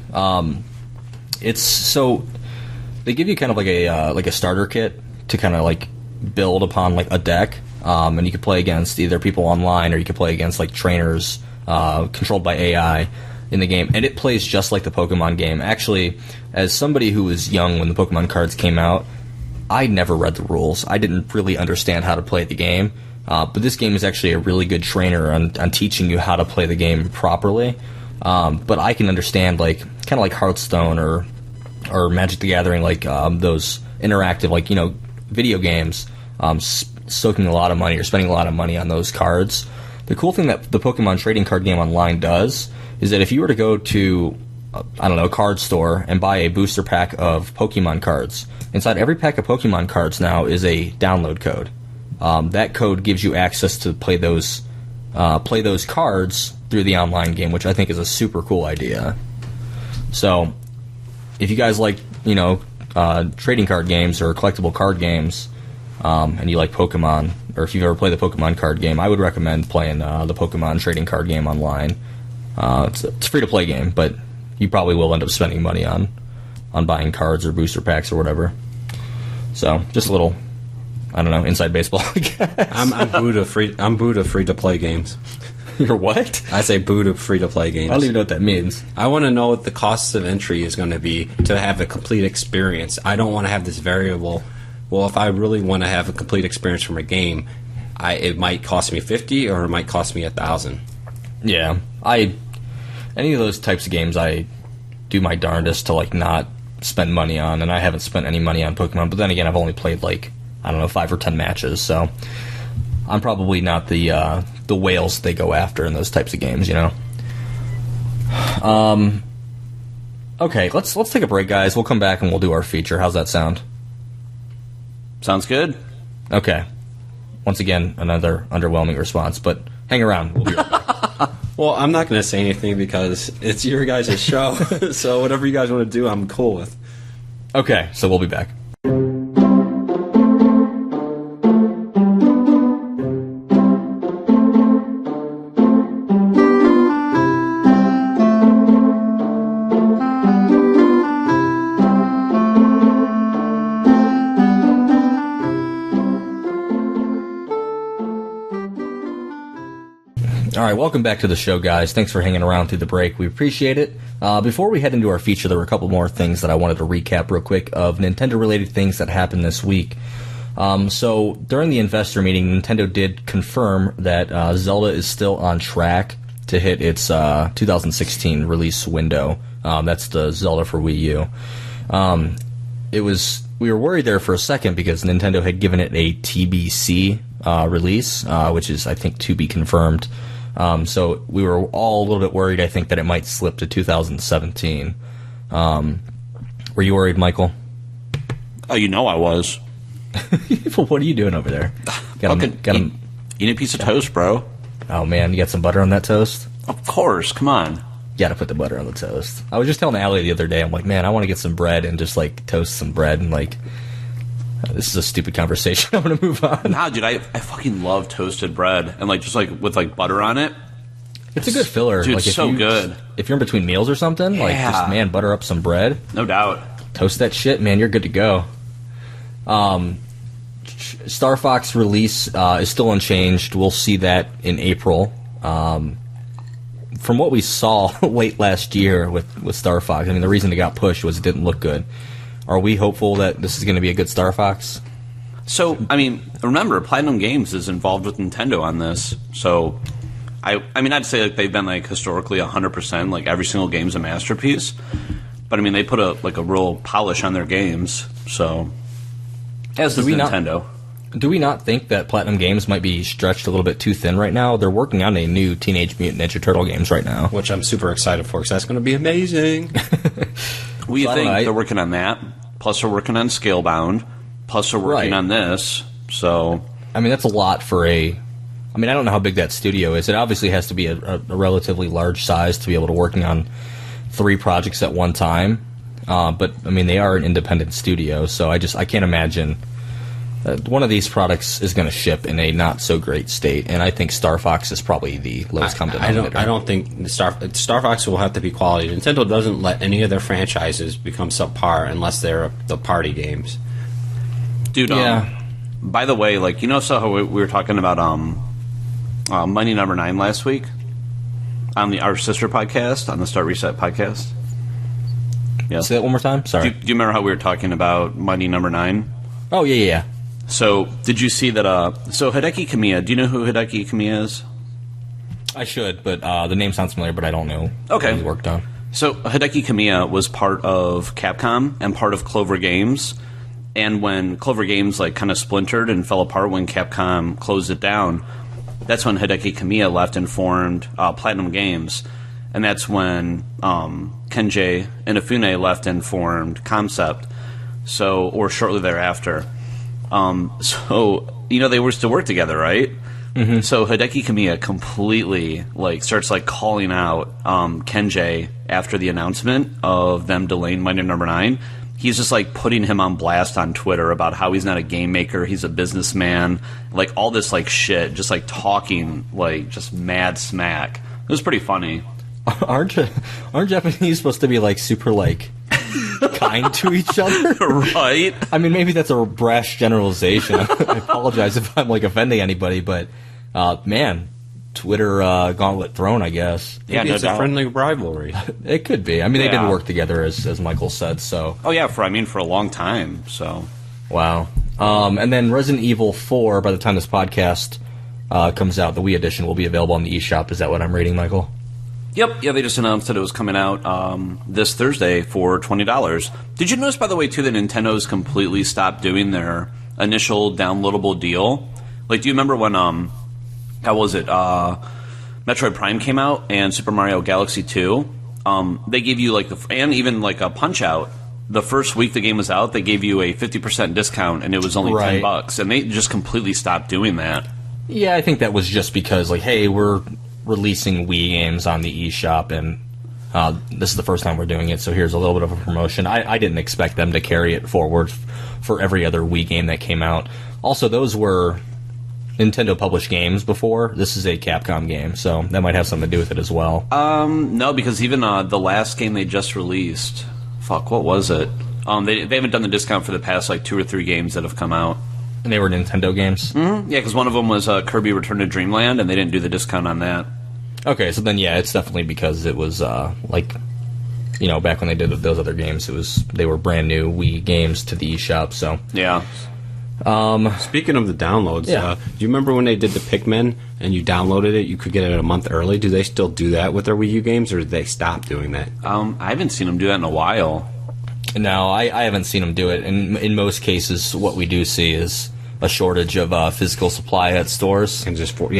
They give you kind of like a starter kit to kind of like build upon like a deck, and you can play against either people online or you can play against like trainers controlled by AI in the game, and it plays just like the Pokemon game. Actually, as somebody who was young when the Pokemon cards came out, I never read the rules. I didn't really understand how to play the game, but this game is actually a really good trainer on teaching you how to play the game properly. But I can understand, like, kind of like Hearthstone or Magic the Gathering, like those interactive, like, you know, video games, soaking a lot of money or spending a lot of money on those cards. The cool thing that the Pokemon trading card game online does is that if you were to go to, I don't know, a card store and buy a booster pack of Pokemon cards, inside every pack of Pokemon cards now is a download code. That code gives you access to play those cards through the online game, which I think is a super cool idea. So, if you guys like, you know, trading card games or collectible card games, and you like Pokemon, or if you've ever played the Pokemon card game, I would recommend playing the Pokemon trading card game online. It's a free-to-play game, but you probably will end up spending money on buying cards or booster packs or whatever. So, just a little, I don't know, inside baseball, I guess. I'm boo to free-to-play games. You're what? I say boo to free-to-play games. I don't even know what that means. I want to know what the cost of entry is going to be to have a complete experience. I don't want to have this variable. Well, if I really want to have a complete experience from a game, it might cost me $50 or it might cost me $1,000. Yeah, any of those types of games, I do my darndest to like not spend money on, and I haven't spent any money on Pokemon. But then again, I've only played like, I don't know, 5 or 10 matches, so I'm probably not the whales they go after in those types of games, you know. Okay, let's take a break, guys. We'll come back and we'll do our feature. How's that sound? Sounds good. Okay. Once again, another underwhelming response, but hang around. We'll be right back. Well, I'm not going to say anything because it's your guys' show, so whatever you guys want to do, I'm cool with. Okay, so we'll be back. All right, welcome back to the show, guys. Thanks for hanging around through the break. We appreciate it. Before we head into our feature, there were a couple more things that I wanted to recap real quick of Nintendo-related things that happened this week. So during the investor meeting, Nintendo did confirm that Zelda is still on track to hit its 2016 release window. That's the Zelda for Wii U. We were worried there for a second because Nintendo had given it a TBC release, which is, I think, to be confirmed. So we were all a little bit worried, I think, that it might slip to 2017. Were you worried, Michael? Oh, you know I was. Well, what are you doing over there? Eating a piece of toast, bro. Oh, man, you got some butter on that toast? Of course, come on. You gotta put the butter on the toast. I was just telling Allie the other day, I'm like, man, I want to get some bread and just, like, toast some bread and, like... This is a stupid conversation. I'm going to move on. Nah, dude, I fucking love toasted bread. And, like, just, like, with, like, butter on it. It's a good filler. Dude, like, it's so good. If you're in between meals or something, like, just, man, butter up some bread. No doubt. Toast that shit, man, you're good to go. Star Fox release is still unchanged. We'll see that in April. From what we saw late last year with Star Fox, I mean, the reason it got pushed was it didn't look good. Are we hopeful that this is going to be a good Star Fox? So, I mean, remember, Platinum Games is involved with Nintendo on this. So, I mean, I'd say like they've been like historically 100%. Like every single game's a masterpiece. But I mean, they put a real polish on their games. So, as does Nintendo. Do we not think that Platinum Games might be stretched a little bit too thin right now? They're working on a new Teenage Mutant Ninja Turtle games right now, which I'm super excited for because that's going to be amazing. We think they're working on that. Plus, they're working on Scalebound. Plus, they're working on this. So, I mean, that's a lot for I mean, I don't know how big that studio is. It obviously has to be a relatively large size to be able to working on 3 projects at one time. But I mean, they are an independent studio, so I can't imagine one of these products is going to ship in a not so great state. And I think Star Fox is probably the lowest common denominator. I don't think Star Fox will have to be quality. Nintendo doesn't let any of their franchises become subpar unless they're the party games. Dude, yeah. By the way, like, you know, so how we were talking about Money Number 9 last week on our sister podcast, on the Start Reset podcast? Yeah. Say that one more time? Sorry. Do you remember how we were talking about Money Number 9? Oh, yeah. So, did you see that, so Hideki Kamiya, do you know who Hideki Kamiya is? I should, but the name sounds familiar, but I don't know what he worked on. So, Hideki Kamiya was part of Capcom and part of Clover Games, and when Clover Games, like, kind of splintered and fell apart when Capcom closed it down, that's when Hideki Kamiya left and formed Platinum Games, and that's when Kenji Inafune left and formed Concept, or shortly thereafter. So, you know, they were to work together, right? Mm-hmm. So Hideki Kamiya completely, like, starts, like, calling out Kenji after the announcement of them delaying Money Number 9. He's just, like, putting him on blast on Twitter about how he's not a game maker, he's a businessman, like, all this, like, shit, just, like, talking, like, just mad smack. It was pretty funny. Aren't Japanese supposed to be, like, super, like, kind to each other? Right? I mean, maybe that's a brash generalization. I apologize if I'm, like, offending anybody, but, man, Twitter gauntlet thrown, I guess. Maybe it's a friendly rivalry. It could be. I mean, they did work together, as Michael said, so. Oh, yeah, for a long time, so. Wow. And then Resident Evil 4, by the time this podcast comes out, the Wii edition will be available on the eShop. Is that what I'm reading, Michael? Yep, yeah, they just announced that it was coming out this Thursday for $20. Did you notice, by the way, too, that Nintendo's completely stopped doing their initial downloadable deal? Like, do you remember when, how was it, Metroid Prime came out and Super Mario Galaxy 2? They gave you, like, and even, like, a Punch-Out, the first week the game was out, they gave you a 50% discount, and it was only $10, and they just completely stopped doing that. Yeah, I think that was just because, like, hey, we're releasing Wii games on the eShop, and this is the first time we're doing it, so here's a little bit of a promotion. I didn't expect them to carry it forward for every other Wii game that came out. Also, those were Nintendo-published games before. This is a Capcom game, so that might have something to do with it as well. No, because even the last game they just released, what was it? They haven't done the discount for the past, like, 2 or 3 games that have come out. And they were Nintendo games? Mm-hmm. Yeah, because one of them was Kirby Return to Dreamland, and they didn't do the discount on that. Okay, so then, yeah, it's definitely because it was, like, you know, back when they did those other games, they were brand new Wii games to the eShop, so. Yeah. Speaking of the downloads, do you remember when they did the Pikmin, and you downloaded it, you could get it a month early? Do they still do that with their Wii U games, or did they stop doing that? I haven't seen them do that in a while. No, I haven't seen them do it. And in most cases, what we do see is a shortage of physical supply at stores. And just which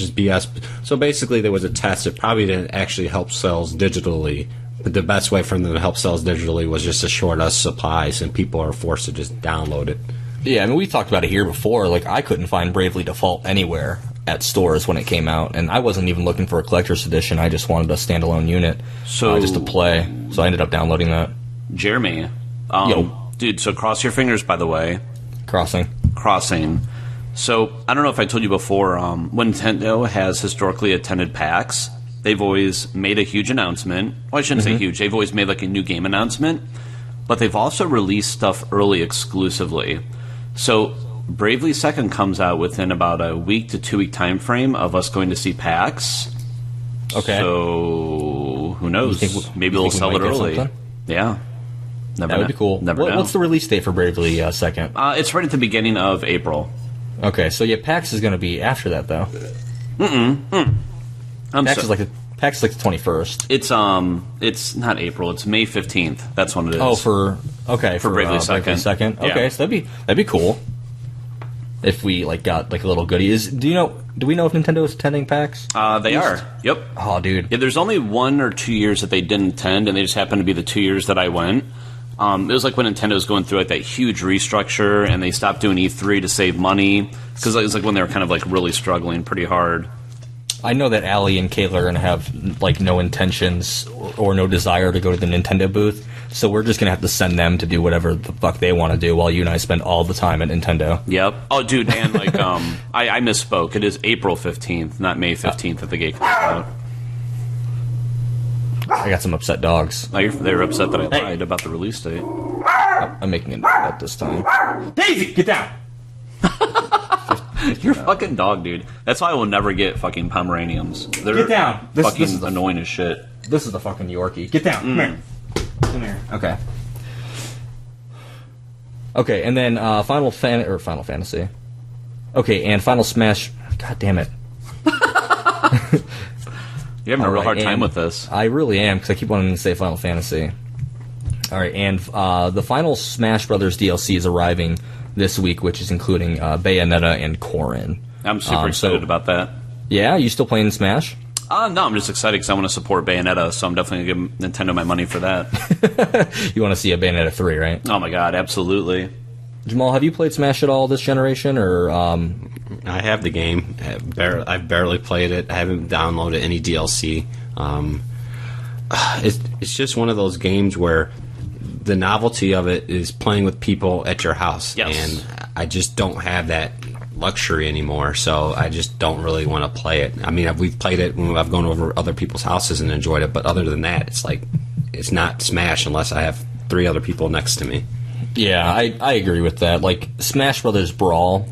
is BS. So basically, there was a test. It probably didn't actually help sales digitally, but the best way for them to help sales digitally was just to short us supplies, and people are forced to just download it. Yeah, I mean, we talked about it here before. Like, I couldn't find Bravely Default anywhere at stores when it came out, and I wasn't even looking for a collector's edition. I just wanted a standalone unit just to play. So I ended up downloading that. Jeremy, dude, so cross your fingers, by the way. Crossing. So, I don't know if I told you before, when Nintendo has historically attended PAX, they've always made a huge announcement. Well, I shouldn't say huge. They've always made, like, a new game announcement. But they've also released stuff early exclusively. So, Bravely Second comes out within about a week to 2 week time frame of us going to see PAX. Okay. So, who knows? Maybe they'll sell it early. Yeah. That would be cool. Never know. What's the release date for Bravely Second? It's right at the beginning of April. Okay, so yeah, PAX is going to be after that, though. PAX is like the 21st. It's not April. It's May 15th. That's when it is. Oh, for Bravely Second. Okay, so that'd be cool. If we got a little goodie. Do we know if Nintendo is attending PAX? They are. Yep. Oh, dude. Yeah, there's only 1 or 2 years that they didn't attend, and they just happened to be the 2 years that I went. It was like when Nintendo was going through like that huge restructure, and they stopped doing E3 to save money because it was like when they were kind of like really struggling pretty hard. I know that Allie and Kayla are going to have like no intentions or no desire to go to the Nintendo booth, so we're just going to have to send them to do whatever the fuck they want to do while you and I spend all the time at Nintendo. Yep. Oh, dude, and like I misspoke. It is April 15th, not May 15th that the game comes out. I got some upset dogs. They're upset that I lied about the release date. I'm making a note about this time. Daisy, get down! You're a fucking dog, dude. That's why I will never get fucking Pomeranians. They're Get down. Fucking This is annoying as shit. This is the fucking Yorkie. Get down. Come here. Come here. Okay. Okay, and then Final Fantasy. Okay, and Final Smash. God damn it. You're having a real hard time with this. I really am, because I keep wanting to say Final Fantasy. Alright, and the final Smash Brothers DLC is arriving this week, which is including Bayonetta and Corrin. I'm super excited about that. Yeah? You still playing Smash? No, I'm just excited because I want to support Bayonetta, so I'm definitely going to give Nintendo my money for that. You want to see a Bayonetta 3, right? Oh my god, absolutely. Jamal, have you played Smash at all this generation, or... I have the game. I've barely played it. I haven't downloaded any DLC. It's just one of those games where the novelty of it is playing with people at your house. Yes. And I just don't have that luxury anymore, so I just don't really want to play it. I mean, we've played it when I've gone over other people's houses and enjoyed it, but other than that, it's like, it's not Smash unless I have 3 other people next to me. Yeah, I agree with that. Like, Smash Brothers Brawl,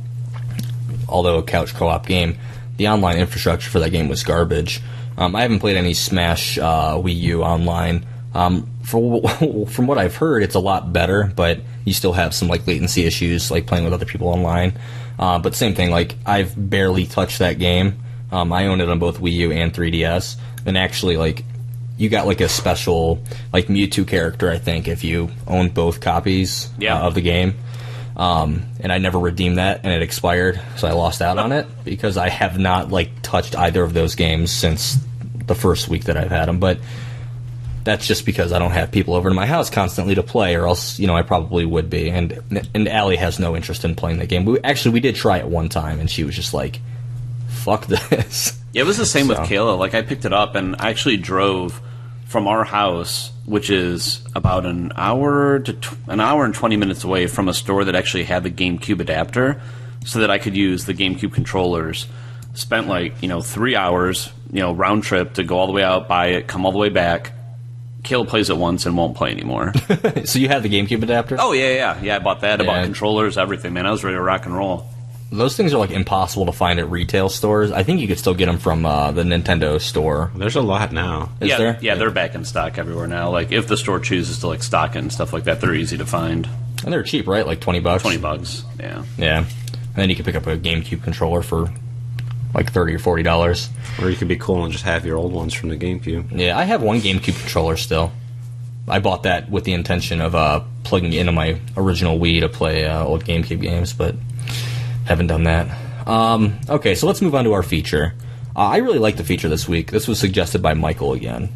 although a couch co-op game, the online infrastructure for that game was garbage. I haven't played any Smash Wii U online. From what I've heard, it's a lot better, but you still have some like latency issues, like playing with other people online. But same thing, like I've barely touched that game. I own it on both Wii U and 3DS, and actually, like, you got like a special like Mewtwo character, I think, if you own both copies of the game. And I never redeemed that, and it expired, so I lost out on it because I have not like touched either of those games since the first week that I've had them. But that's just because I don't have people over to my house constantly to play, or else, I probably would be. And Allie has no interest in playing the game. We did try it one time, and she was just like, "Fuck this." Yeah, it was the same with Kayla. Like, I picked it up, and I actually drove from our house, which is about an hour and 20 minutes away from a store that actually had the GameCube adapter, so that I could use the GameCube controllers. Spent 3 hours, round trip to go all the way out, buy it, come all the way back. Kayla plays it once and won't play anymore. So you have the GameCube adapter? Oh, yeah. I bought that. I bought controllers, everything, man. I was ready to rock and roll. Those things are like impossible to find at retail stores. I think you could still get them from the Nintendo store. There's a lot now. Is there? Yeah, they're back in stock everywhere now. Like, if the store chooses to like stock it and stuff like that, they're easy to find. And they're cheap, right? Like $20. $20, yeah. Yeah, and then you can pick up a GameCube controller for like $30 or $40. Or you could be cool and just have your old ones from the GameCube. Yeah, I have one GameCube controller still. I bought that with the intention of plugging it into my original Wii to play old GameCube games, but haven't done that. Okay, so let's move on to our feature. I really like the feature this week. This was suggested by Michael again.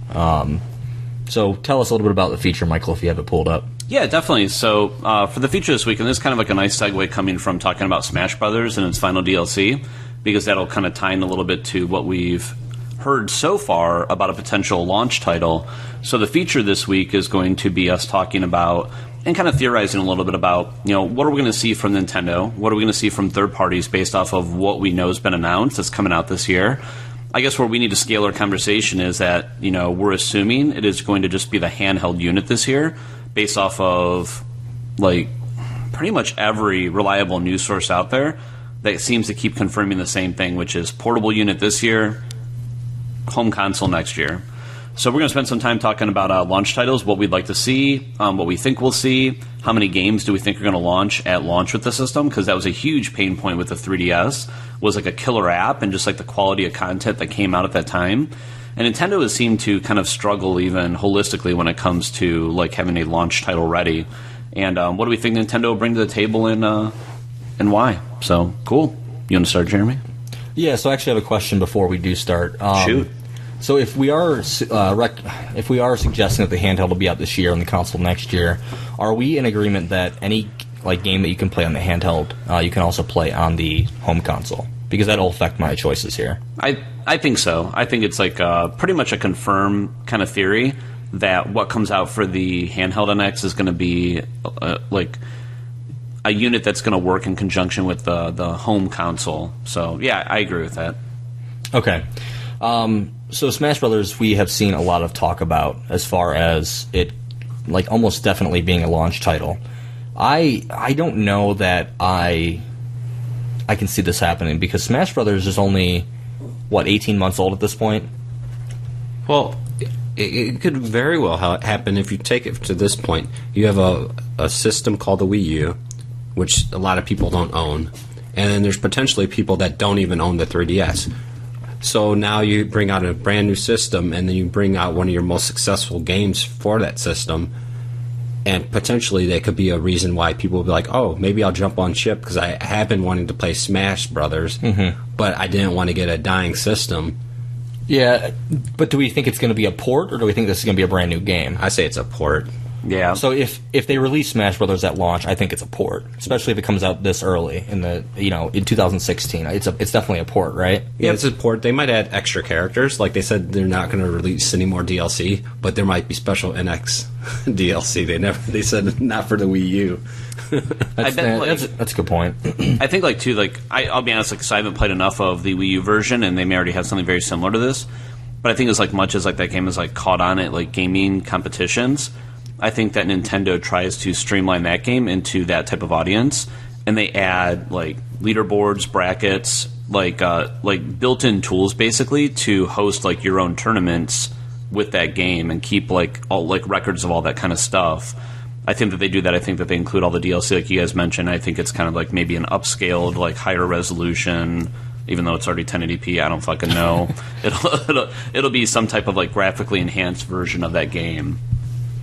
So tell us a little bit about the feature, Michael, if you have it pulled up. Yeah, definitely. So for the feature this week, and this is kind of like a nice segue coming from talking about Smash Brothers and its final DLC, because that'll kind of tie in a little bit to what we've heard so far about a potential launch title. So the feature this week is going to be us talking about and kind of theorizing a little bit about, what are we going to see from Nintendo? What are we going to see from third parties based off of what we know has been announced that's coming out this year? I guess where we need to scale our conversation is that, we're assuming it is going to just be the handheld unit this year based off of, like, pretty much every reliable news source out there that seems to keep confirming the same thing, which is portable unit this year, home console next year. So we're going to spend some time talking about launch titles, what we'd like to see, what we think we'll see, how many games do we think are going to launch at launch with the system, because that was a huge pain point with the 3DS, was like a killer app and just like the quality of content that came out at that time. And Nintendo has seemed to kind of struggle even holistically when it comes to like having a launch title ready. And what do we think Nintendo will bring to the table and why? So, cool. You want to start, Jeremy? Yeah, so I actually have a question before we do start. Shoot. So if we are suggesting that the handheld will be out this year and the console next year, are we in agreement that any like game that you can play on the handheld, you can also play on the home console? Because that'll affect my choices here. I think so. I think it's like pretty much a confirmed kind of theory that what comes out for the handheld NX is going to be like a unit that's going to work in conjunction with the home console. So yeah, I agree with that. Okay. So Smash Brothers, we have seen a lot of talk about as far as it, like, almost definitely being a launch title. I don't know that I I can see this happening because Smash Brothers is only 18 months old at this point. Well, it could very well happen if you take it to this point. You have a system called the Wii U, which a lot of people don't own, and then there's potentially people that don't even own the 3DS. So now you bring out a brand new system, and then you bring out one of your most successful games for that system, and potentially there could be a reason why people will be like, oh, maybe I'll jump on ship because I have been wanting to play Smash Brothers, but I didn't want to get a dying system. Yeah, but do we think it's going to be a port, or do we think this is going to be a brand new game? I say it's a port. Yeah. So if they release Smash Brothers at launch, I think it's a port, especially if it comes out this early in in 2016. It's definitely a port, right? Yeah, it's a port. They might add extra characters. Like they said, they're not going to release any more DLC, but there might be special NX DLC. They said not for the Wii U. That's a good point. I think I'll be honest, because I haven't played enough of the Wii U version, and they may already have something very similar to this. But I think as much as that game is caught on at gaming competitions, I think that Nintendo tries to streamline that game into that type of audience, and they add leaderboards, brackets, built-in tools basically to host your own tournaments with that game and keep all records of all that kind of stuff. I think that they do that. I think that they include all the DLC like you guys mentioned. I think it's kind of maybe an upscaled higher resolution. Even though it's already 1080p, I don't fucking know. It'll be some type of graphically enhanced version of that game.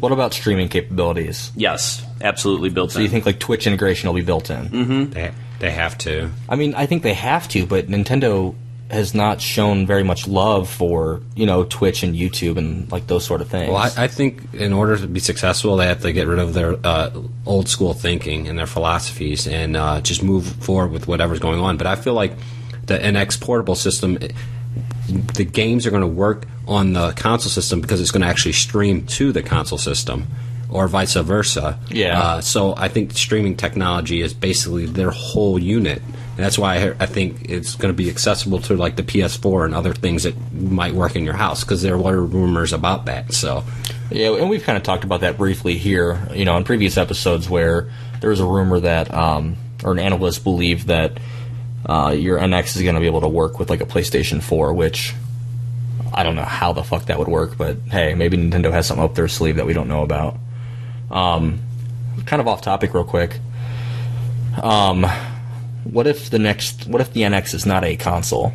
What about streaming capabilities? Yes, absolutely built in. So you think Twitch integration will be built in? Mm-hmm. They have to. I mean, I think they have to, but Nintendo has not shown very much love for Twitch and YouTube and those sort of things. Well, I think in order to be successful, they have to get rid of their old school thinking and their philosophies and just move forward with whatever's going on. But I feel like the NX portable system, the games are going to work on the console system because it's going to actually stream to the console system, or vice versa. Yeah. So I think streaming technology is basically their whole unit, and that's why I think it's going to be accessible to the PS4 and other things that might work in your house, because there were rumors about that. So. Yeah, and we've kind of talked about that briefly here, in previous episodes where there was a rumor that, or an analyst believed that your NX is going to be able to work with a PlayStation 4, which I don't know how the fuck that would work, but hey, maybe Nintendo has something up their sleeve that we don't know about. Kind of off topic real quick. What if the NX is not a console?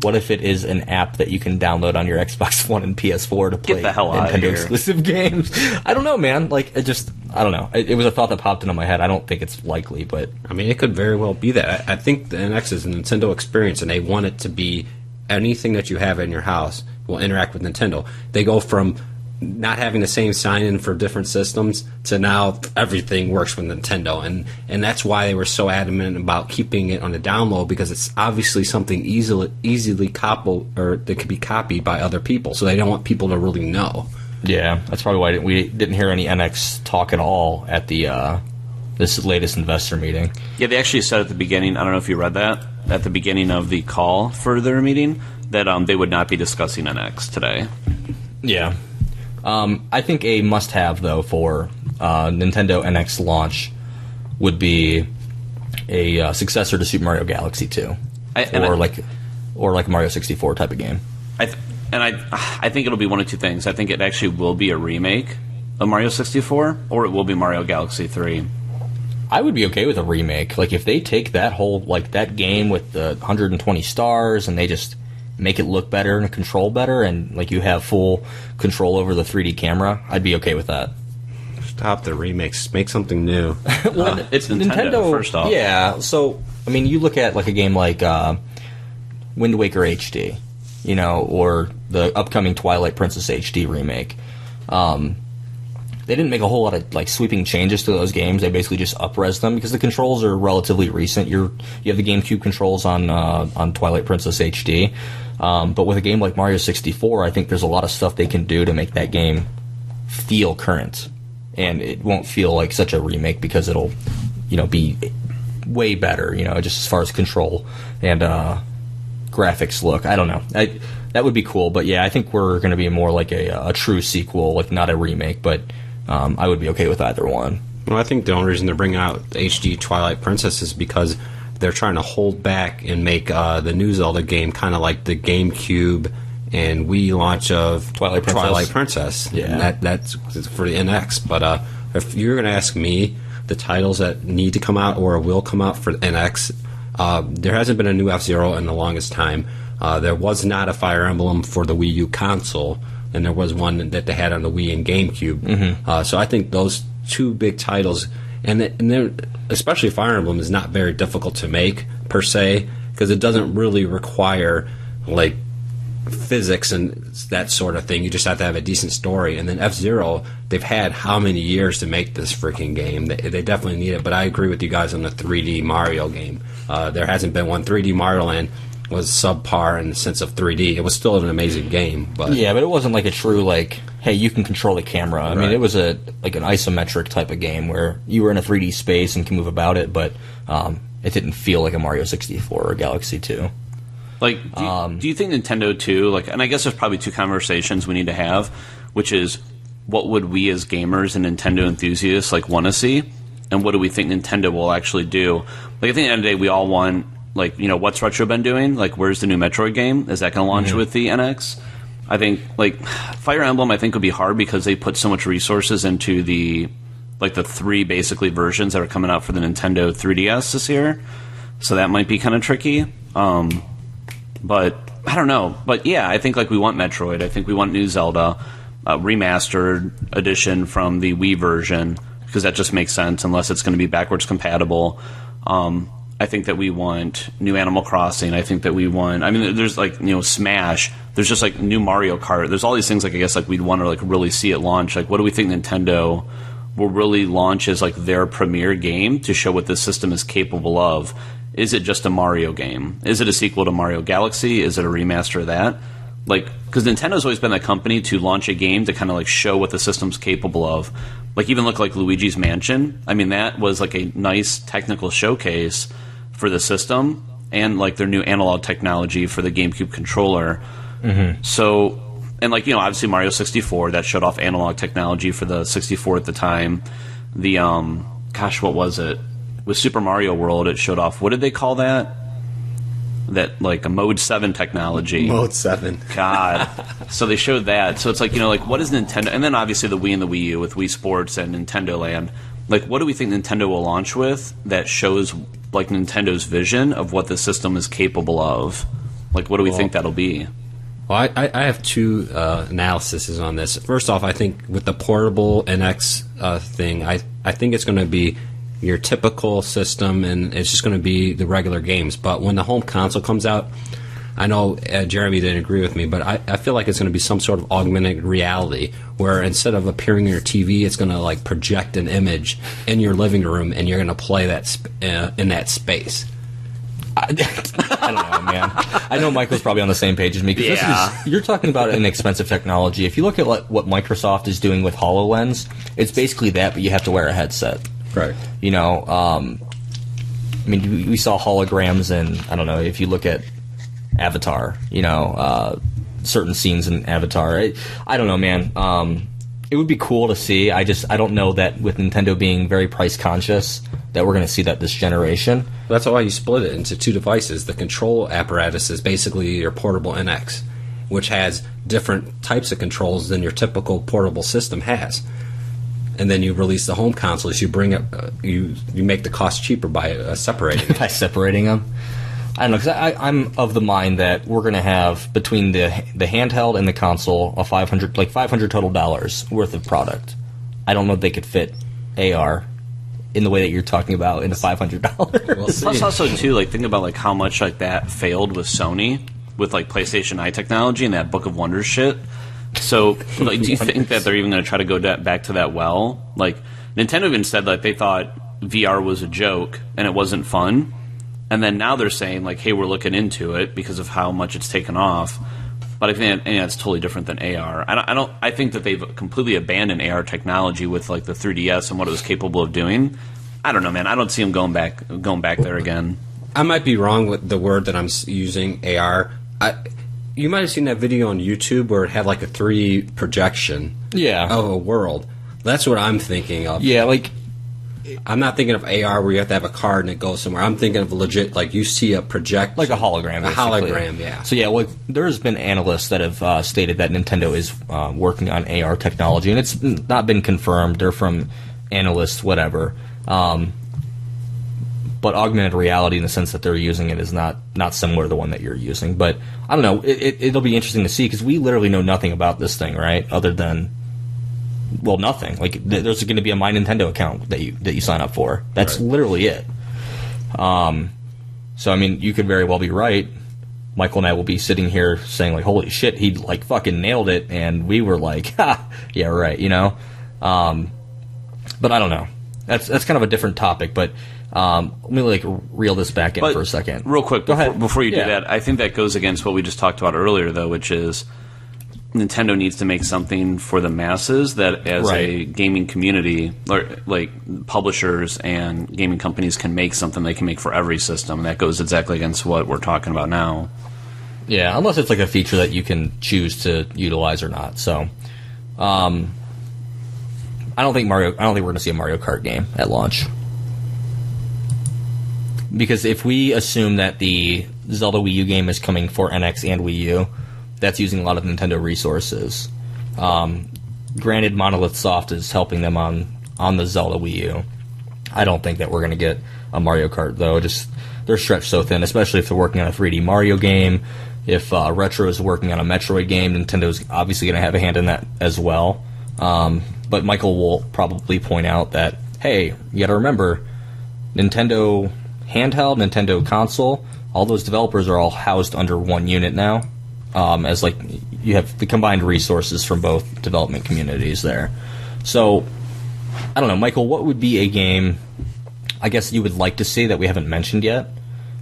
What if it is an app that you can download on your Xbox One and PS4 to play Get the hell out of Nintendo here. exclusive games? I don't know, man. I don't know. It was a thought that popped into my head. I don't think it's likely, but I mean, it could very well be that. I think the NX is a Nintendo experience, and they want it to be anything that you have in your house will interact with Nintendo. They go from not having the same sign-in for different systems to now everything works with Nintendo, and that's why they were so adamant about keeping it on the download, because it's obviously something easily copied, or that could be copied by other people, so they don't want people to really know. yeah, that's probably why we didn't hear any NX talk at all at the this latest investor meeting. Yeah, they actually said at the beginning, I don't know if you read that, at the beginning of the call for their meeting, that they would not be discussing NX today. Yeah. I think a must-have, though, for Nintendo NX launch would be a successor to Super Mario Galaxy 2, or like Mario 64 type of game. I think it'll be one of two things. I think it actually will be a remake of Mario 64, or it will be Mario Galaxy 3. I would be okay with a remake. If they take that whole that game with the 120 stars and they just make it look better and control better, and you have full control over the 3D camera, I'd be okay with that. Stop the remakes. Make something new. Well, it's Nintendo, first off. Yeah, so, I mean, you look at a game like Wind Waker HD, or the upcoming Twilight Princess HD remake. They didn't make a whole lot of sweeping changes to those games. They basically just up-res them because the controls are relatively recent. You have the GameCube controls on Twilight Princess HD, but with a game like Mario 64, I think there's a lot of stuff they can do to make that game feel current, and it won't feel like such a remake because it'll be way better. Just as far as control and graphics look. I don't know. That would be cool, but yeah, I think we're going to be more like a true sequel, not a remake, but I would be okay with either one. Well, I think the only reason they're bringing out HD Twilight Princess is because they're trying to hold back and make the new Zelda game kind of like the GameCube and Wii launch of Twilight Princess. Yeah, and that's for the NX. But if you're going to ask me the titles that need to come out or will come out for NX, there hasn't been a new F-Zero in the longest time. There was not a Fire Emblem for the Wii U console, and there was one that they had on the Wii and GameCube. So I think those two big titles, and then especially Fire Emblem, is not very difficult to make per se, because it doesn't really require like physics and that sort of thing. You just have to have a decent story. And then F-Zero, they've had how many years to make this freaking game? They definitely need it. But I agree with you guys on the 3D Mario game. There hasn't been one. 3D Mario Land was subpar in the sense of 3D. It was still an amazing game, but yeah, but it wasn't like a true like, hey, you can control the camera. I mean, it was an isometric type of game where you were in a 3D space and can move about it, but it didn't feel like a Mario 64 or Galaxy 2. Like, do you think Nintendo too? Like, and I guess there's probably two conversations we need to have, which is what would we as gamers and Nintendo enthusiasts like want to see, and what do we think Nintendo will actually do? Like, I think at the end of the day, we all want, like, you know, what's Retro been doing? Like, where's the new Metroid game? Is that going to launch with the NX? I think, like, Fire Emblem, I think, would be hard because they put so much resources into the three basically versions that are coming out for the Nintendo 3DS this year. So that might be kind of tricky. But I don't know. But yeah, I think like we want Metroid. I think we want new Zelda, remastered edition from the Wii version, because that just makes sense unless it's going to be backwards compatible. I think that we want new Animal Crossing. I think that we want, I mean, there's like, you know, Smash. There's just like new Mario Kart. There's all these things like I guess like we'd want to like really see it launch. Like, what do we think Nintendo will really launch as like their premier game to show what this system is capable of? Is it just a Mario game? Is it a sequel to Mario Galaxy? Is it a remaster of that? Like, because Nintendo's always been that company to launch a game to kind of like show what the system's capable of. Like, even look like Luigi's Mansion. I mean, that was like a nice technical showcase for the system and like their new analog technology for the GameCube controller. So, and like, you know, obviously Mario 64, that showed off analog technology for the 64 at the time. The, gosh, what was it? With Super Mario World, it showed off, what did they call that? That, like, a Mode 7 technology. Mode 7. God. So they showed that. So it's like, you know, like, what is Nintendo... And then, obviously, the Wii and the Wii U with Wii Sports and Nintendo Land. Like, what do we think Nintendo will launch with that shows, like, Nintendo's vision of what the system is capable of? Like, what do we think that'll be? Well, I have two analyses on this. First off, I think with the portable NX thing, I think it's going to be your typical system, and it's just going to be the regular games. But when the home console comes out, I know Jeremy didn't agree with me, but I feel like it's going to be some sort of augmented reality where instead of appearing on your TV, it's going to like project an image in your living room, and you're going to play that in that space. I don't know, man. I know Michael's probably on the same page as me. Because you're talking about an expensive technology. If you look at what Microsoft is doing with HoloLens, it's basically that, but you have to wear a headset. Right. You know, I mean, we saw holograms in, I don't know, if you look at Avatar, you know, certain scenes in Avatar. I don't know, man. It would be cool to see. I don't know that with Nintendo being very price conscious that we're going to see that this generation. That's why you split it into two devices. The control apparatus is basically your portable NX, which has different types of controls than your typical portable system has. And then you release the home consoles. You bring it. You make the cost cheaper by separating by separating them. I don't know, because I'm of the mind that we're going to have between the handheld and the console a $500 total dollars worth of product. I don't know if they could fit AR in the way that you're talking about in the $500. We'll see. Plus, also too, like think about like how much like that failed with Sony with like PlayStation Eye technology and that Book of Wonders shit. So, like, do you think that they're even going to try to go back to that well? Like, Nintendo even said that they thought VR was a joke and it wasn't fun. And then now they're saying, like, hey, we're looking into it because of how much it's taken off. But I think that's totally different than AR. I think that they've completely abandoned AR technology with, like, the 3DS and what it was capable of doing. I don't know, man. I don't see them going back there again. I might be wrong with the word that I'm using, AR. You might have seen that video on YouTube where it had like a 3D projection of a world. That's what I'm thinking of. Yeah, like I'm not thinking of AR where you have to have a card and it goes somewhere. I'm thinking of legit, like you see a project, like a hologram. A hologram, yeah. So yeah, well, there's been analysts that have stated that Nintendo is working on AR technology, and it's not been confirmed. They're from analysts, whatever. But augmented reality, in the sense that they're using it, is not similar to the one that you're using. But I don't know. It'll be interesting to see, because we literally know nothing about this thing, right? Other than, well, nothing. Like, there's going to be a My Nintendo account that you sign up for. That's literally it. So I mean, you could very well be right. Michael and I will be sitting here saying, like, holy shit, he like fucking nailed it, and we were like, ha, yeah, right, you know. But I don't know. That's kind of a different topic, but. Let me like reel this back in for a second. Real quick, before you do that, I think that goes against what we just talked about earlier, though, which is Nintendo needs to make something for the masses that, as a gaming community, or like publishers and gaming companies, can make something they can make for every system. And that goes exactly against what we're talking about now. Yeah, unless it's like a feature that you can choose to utilize or not. So, I don't think we're going to see a Mario Kart game at launch. Because if we assume that the Zelda Wii U game is coming for NX and Wii U, that's using a lot of Nintendo resources. Granted, Monolith Soft is helping them on the Zelda Wii U. I don't think that we're going to get a Mario Kart, though. Just they're stretched so thin, especially if they're working on a 3D Mario game. If Retro is working on a Metroid game, Nintendo's obviously going to have a hand in that as well. But Michael will probably point out that, hey, you got to remember, Nintendo handheld, Nintendo console, all those developers are all housed under one unit now, as like you have the combined resources from both development communities there. So I don't know, Michael, what would be a game I guess you would like to see that we haven't mentioned yet,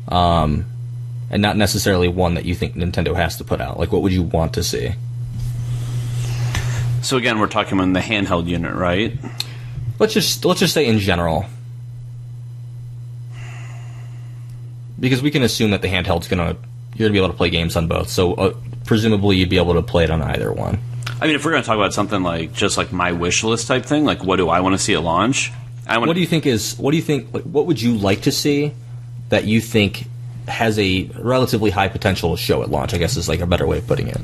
and not necessarily one that you think Nintendo has to put out? Like, what would you want to see? So again, we're talking about the handheld unit, right? Let's just say in general. Because we can assume that the handheld's you're gonna be able to play games on both, so presumably you'd be able to play it on either one. I mean, if we're gonna talk about something like just like my wish list type thing, like what do I want to see at launch? What would you like to see that you think has a relatively high potential to show at launch? I guess is like a better way of putting it.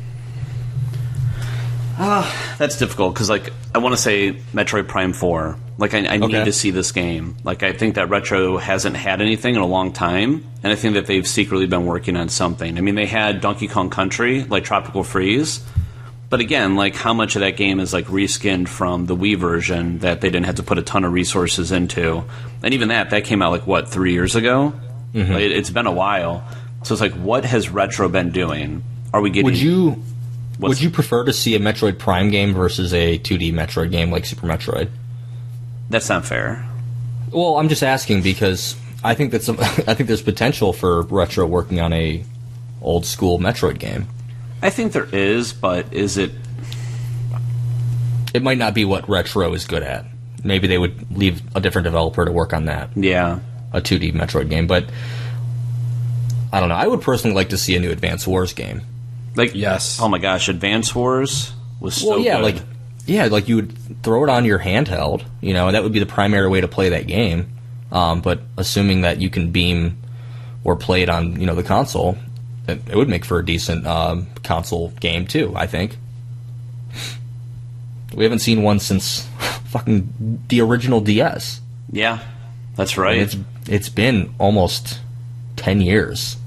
That's difficult, because like I want to say Metroid Prime 4. Like I need to see this game. Like I think that Retro hasn't had anything in a long time, and I think that they've secretly been working on something. I mean, they had Donkey Kong Country, like Tropical Freeze, but again, like how much of that game is like reskinned from the Wii version that they didn't have to put a ton of resources into? And even that came out like what, 3 years ago? Mm-hmm. Like, it's been a while. So it's like, what has Retro been doing? Are we getting? Would you prefer to see a Metroid Prime game versus a 2D Metroid game like Super Metroid? That's not fair. Well, I'm just asking because I think I think there's potential for Retro working on a old school Metroid game. I think there is, but is it? It might not be what Retro is good at. Maybe they would leave a different developer to work on that. Yeah, a 2D Metroid game, but I don't know. I would personally like to see a new Advance Wars game. Like, yes. Oh my gosh, Advance Wars was so good. Like you would throw it on your handheld, you know, and that would be the primary way to play that game. But assuming that you can beam or play it on, you know, the console, it would make for a decent console game too, I think. We haven't seen one since fucking the original DS. Yeah, that's right. It's been almost 10 years.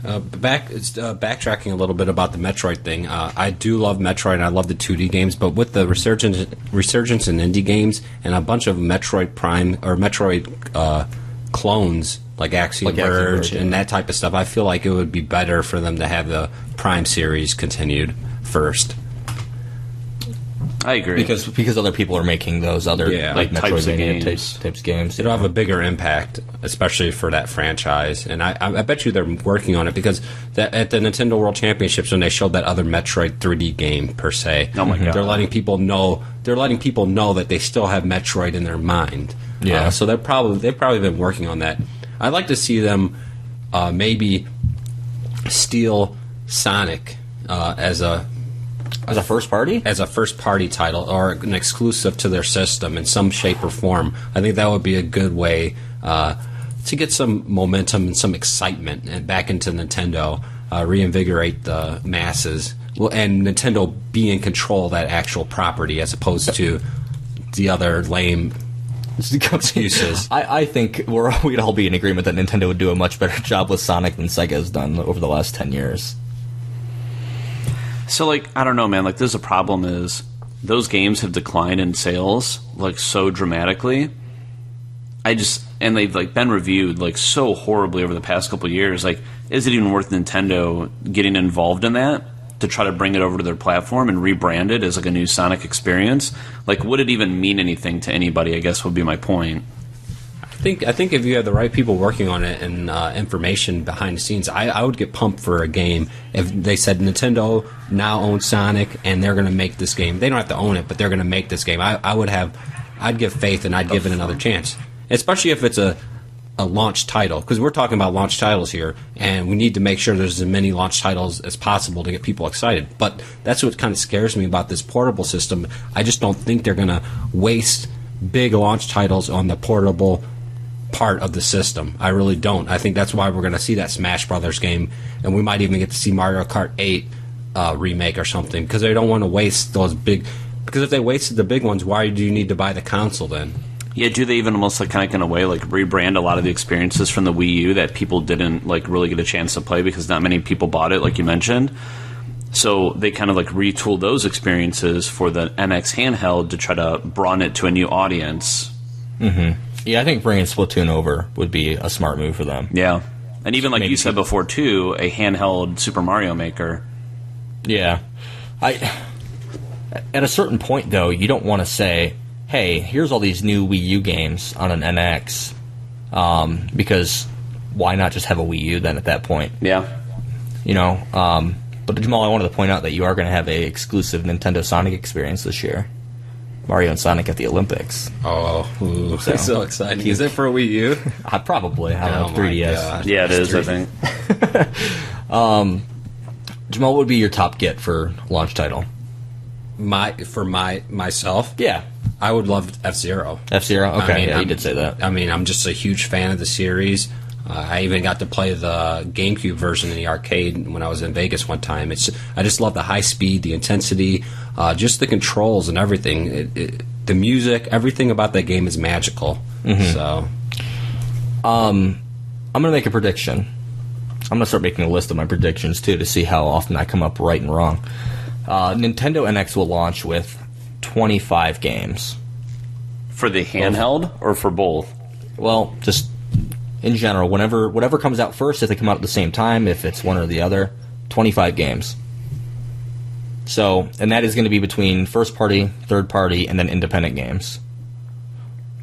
Backtracking a little bit about the Metroid thing, I do love Metroid and I love the 2D games, but with the resurgence in indie games and a bunch of Metroid Prime or Metroid clones like Axiom Verge and that type of stuff, I feel like it would be better for them to have the Prime series continued first. I agree. Because other people are making those other like Metroidvania types games. It'll have a bigger impact, especially for that franchise. And I bet you they're working on it, because at the Nintendo World Championships when they showed that other Metroid 3D game per se, oh my God, they're letting people know that they still have Metroid in their mind. Yeah. So they've probably been working on that. I'd like to see them maybe steal Sonic as a As a first party? As a first-party title or an exclusive to their system in some shape or form. I think that would be a good way to get some momentum and some excitement and back into Nintendo, reinvigorate the masses, and Nintendo be in control of that actual property as opposed to the other lame excuses. I think we'd all be in agreement that Nintendo would do a much better job with Sonic than Sega has done over the last 10 years. So, I don't know, man. There's a problem is those games have declined in sales, so dramatically. And they've, been reviewed, so horribly over the past couple of years. Is it even worth Nintendo getting involved in that to try to bring it over to their platform and rebrand it as, a new Sonic experience? Would it even mean anything to anybody, I guess would be my point. I think if you have the right people working on it and information behind the scenes, I would get pumped for a game if they said Nintendo now owns Sonic and they're going to make this game. They don't have to own it, but they're going to make this game. I'd give faith and I'd give it another chance, especially if it's a launch title, because we're talking about launch titles here, and we need to make sure there's as many launch titles as possible to get people excited. But that's what kind of scares me about this portable system. I just don't think they're going to waste big launch titles on the portable part of the system. I really don't. I think that's why we're going to see that Smash Brothers game, and we might even get to see Mario Kart 8 remake or something, because they don't want to waste those big... Because if they wasted the big ones, why do you need to buy the console then? Yeah, do they even almost kind of in a way rebrand a lot of the experiences from the Wii U that people didn't really get a chance to play because not many people bought it, like you mentioned? So they kind of retool those experiences for the NX handheld to try to broaden it to a new audience. Mm-hmm. Yeah, I think bringing Splatoon over would be a smart move for them. Yeah. And even like you said before, too, a handheld Super Mario Maker. Yeah. At a certain point, though, you don't want to say, hey, here's all these new Wii U games on an NX, because why not just have a Wii U then at that point? Yeah. You know, but Jamal, I wanted to point out that you are going to have a exclusive Nintendo Sonic experience this year. Mario and Sonic at the Olympics. Oh, ooh, that's so exciting. Is it for a Wii U? Probably. I don't know, 3DS. God. Yeah, it is, I think. Jamal, what would be your top get for launch title? Myself? Yeah. I would love F-Zero. F-Zero? Okay, yeah, you did say that. I mean, I'm just a huge fan of the series. I even got to play the GameCube version in the arcade when I was in Vegas one time. I just love the high speed, the intensity, just the controls and everything. The music, everything about that game is magical. Mm-hmm. So, I'm going to make a prediction. I'm going to start making a list of my predictions, too, to see how often I come up right and wrong. Nintendo NX will launch with 25 games. For the handheld or for both? Well, just in general, whatever comes out first, if they come out at the same time, if it's one or the other, 25 games. So, and that is going to be between first party, third party, and then independent games.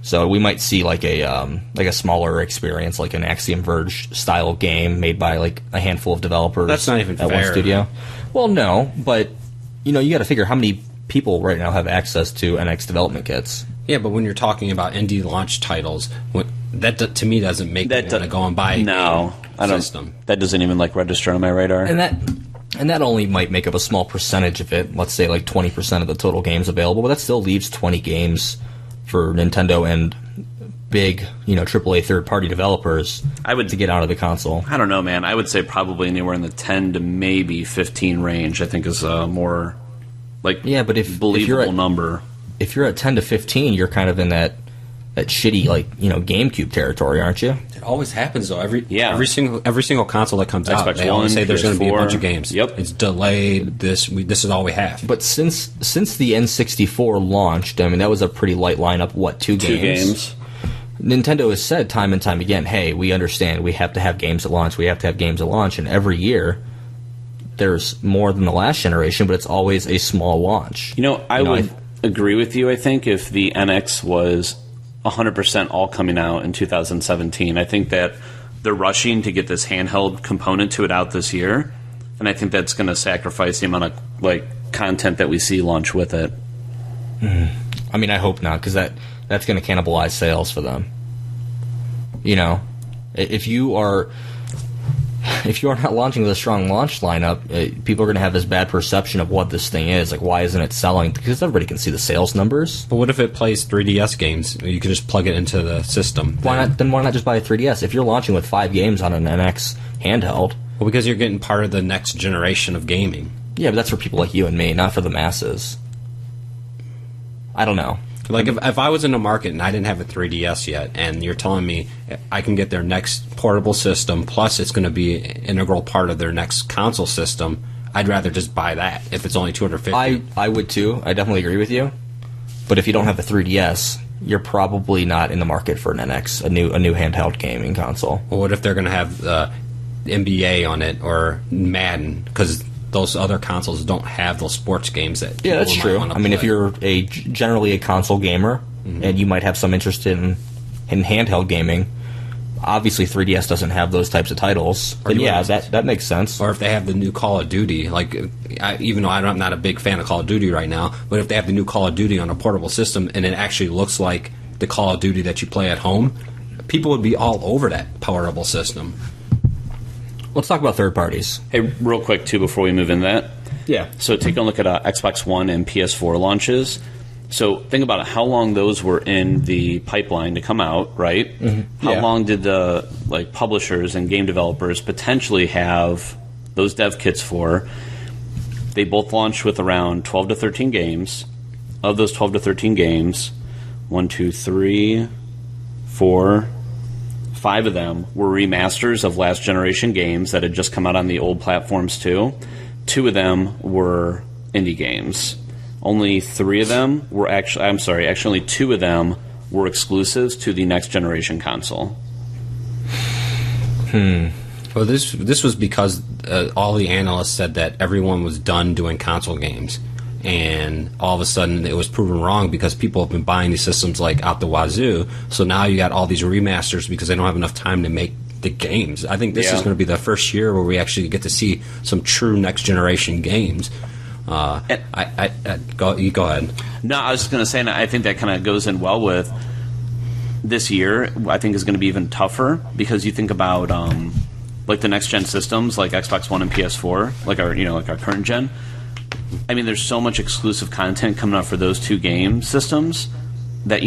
So we might see like a smaller experience, like an Axiom Verge style game made by like a handful of developers. That's not even at fair. One studio. Well, no, but you got to figure how many people right now have access to NX development kits. Yeah, but when you're talking about indie launch titles, that to me doesn't make me want to go and buy a system. That doesn't even register on my radar. And that only might make up a small percentage of it. Let's say 20% of the total games available, but that still leaves 20 games for Nintendo and big, AAA third-party developers to get out of the console. I don't know, man. I would say probably anywhere in the 10 to maybe 15 range. I think is a more believable number. If you're at 10 to 15, you're kind of in that shitty GameCube territory, aren't you? It always happens though. Every single console that comes out, they always say there's going to be a bunch of games. Yep, it's delayed. This is all we have. But since the N64 launched, I mean that was a pretty light lineup. What, two games? Nintendo has said time and time again, "Hey, we understand. We have to have games at launch. We have to have games at launch." And every year, there's more than the last generation, but it's always a small launch. I would agree with you. I think if the NX was 100% all coming out in 2017, I think that they're rushing to get this handheld component to it out this year, and I think that's going to sacrifice the amount of content that we see launch with it. I mean, I hope not, because that's going to cannibalize sales for them. If you are... if you're not launching with a strong launch lineup, people are going to have this bad perception of what this thing is. Like, why isn't it selling? Because everybody can see the sales numbers. But what if it plays 3DS games? You can just plug it into the system. Why not just buy a 3DS? If you're launching with 5 games on an NX handheld. Well, because you're getting part of the next generation of gaming. Yeah, but that's for people like you and me, not for the masses. I don't know. Like, if I was in the market and I didn't have a 3DS yet, and you're telling me I can get their next portable system, plus it's going to be an integral part of their next console system, I'd rather just buy that if it's only $250. I would too. I definitely agree with you. But if you don't have a 3DS, you're probably not in the market for an NX, a new handheld gaming console. Well, what if they're going to have NBA on it or Madden? Because those other consoles don't have those sports games that people that's might true. want to I mean, play. if you're generally a console gamer and you might have some interest in handheld gaming, obviously 3DS doesn't have those types of titles. But yeah, that makes sense. Or if they have the new Call of Duty, like even though I'm not a big fan of Call of Duty right now, but if they have the new Call of Duty on a portable system and it actually looks like the Call of Duty that you play at home, people would be all over that portable system. Let's talk about third parties. Hey, real quick, too, before we move into that. Yeah. So taking a look at Xbox One and PS4 launches. So think about it, how long those were in the pipeline to come out, right? Mm-hmm. How long did the publishers and game developers potentially have those dev kits for? They both launched with around 12 to 13 games. Of those 12 to 13 games, 1, 2, 3, 4... 5 of them were remasters of last generation games that had just come out on the old platforms too. 2 of them were indie games. Only 3 of them were actually only 2 of them were exclusives to the next generation console. Well, this was because all the analysts said that everyone was done doing console games. And all of a sudden it was proven wrong because people have been buying these systems like out the wazoo. So now you got all these remasters because they don't have enough time to make the games. I think this is going to be the first year where we actually get to see some true next generation games. Go ahead. No, I was just going to say, and I think that kind of goes in well with this year. I think is going to be even tougher because you think about the next gen systems like Xbox One and PS4, like our current gen. I mean, there's so much exclusive content coming out for those 2 game systems that,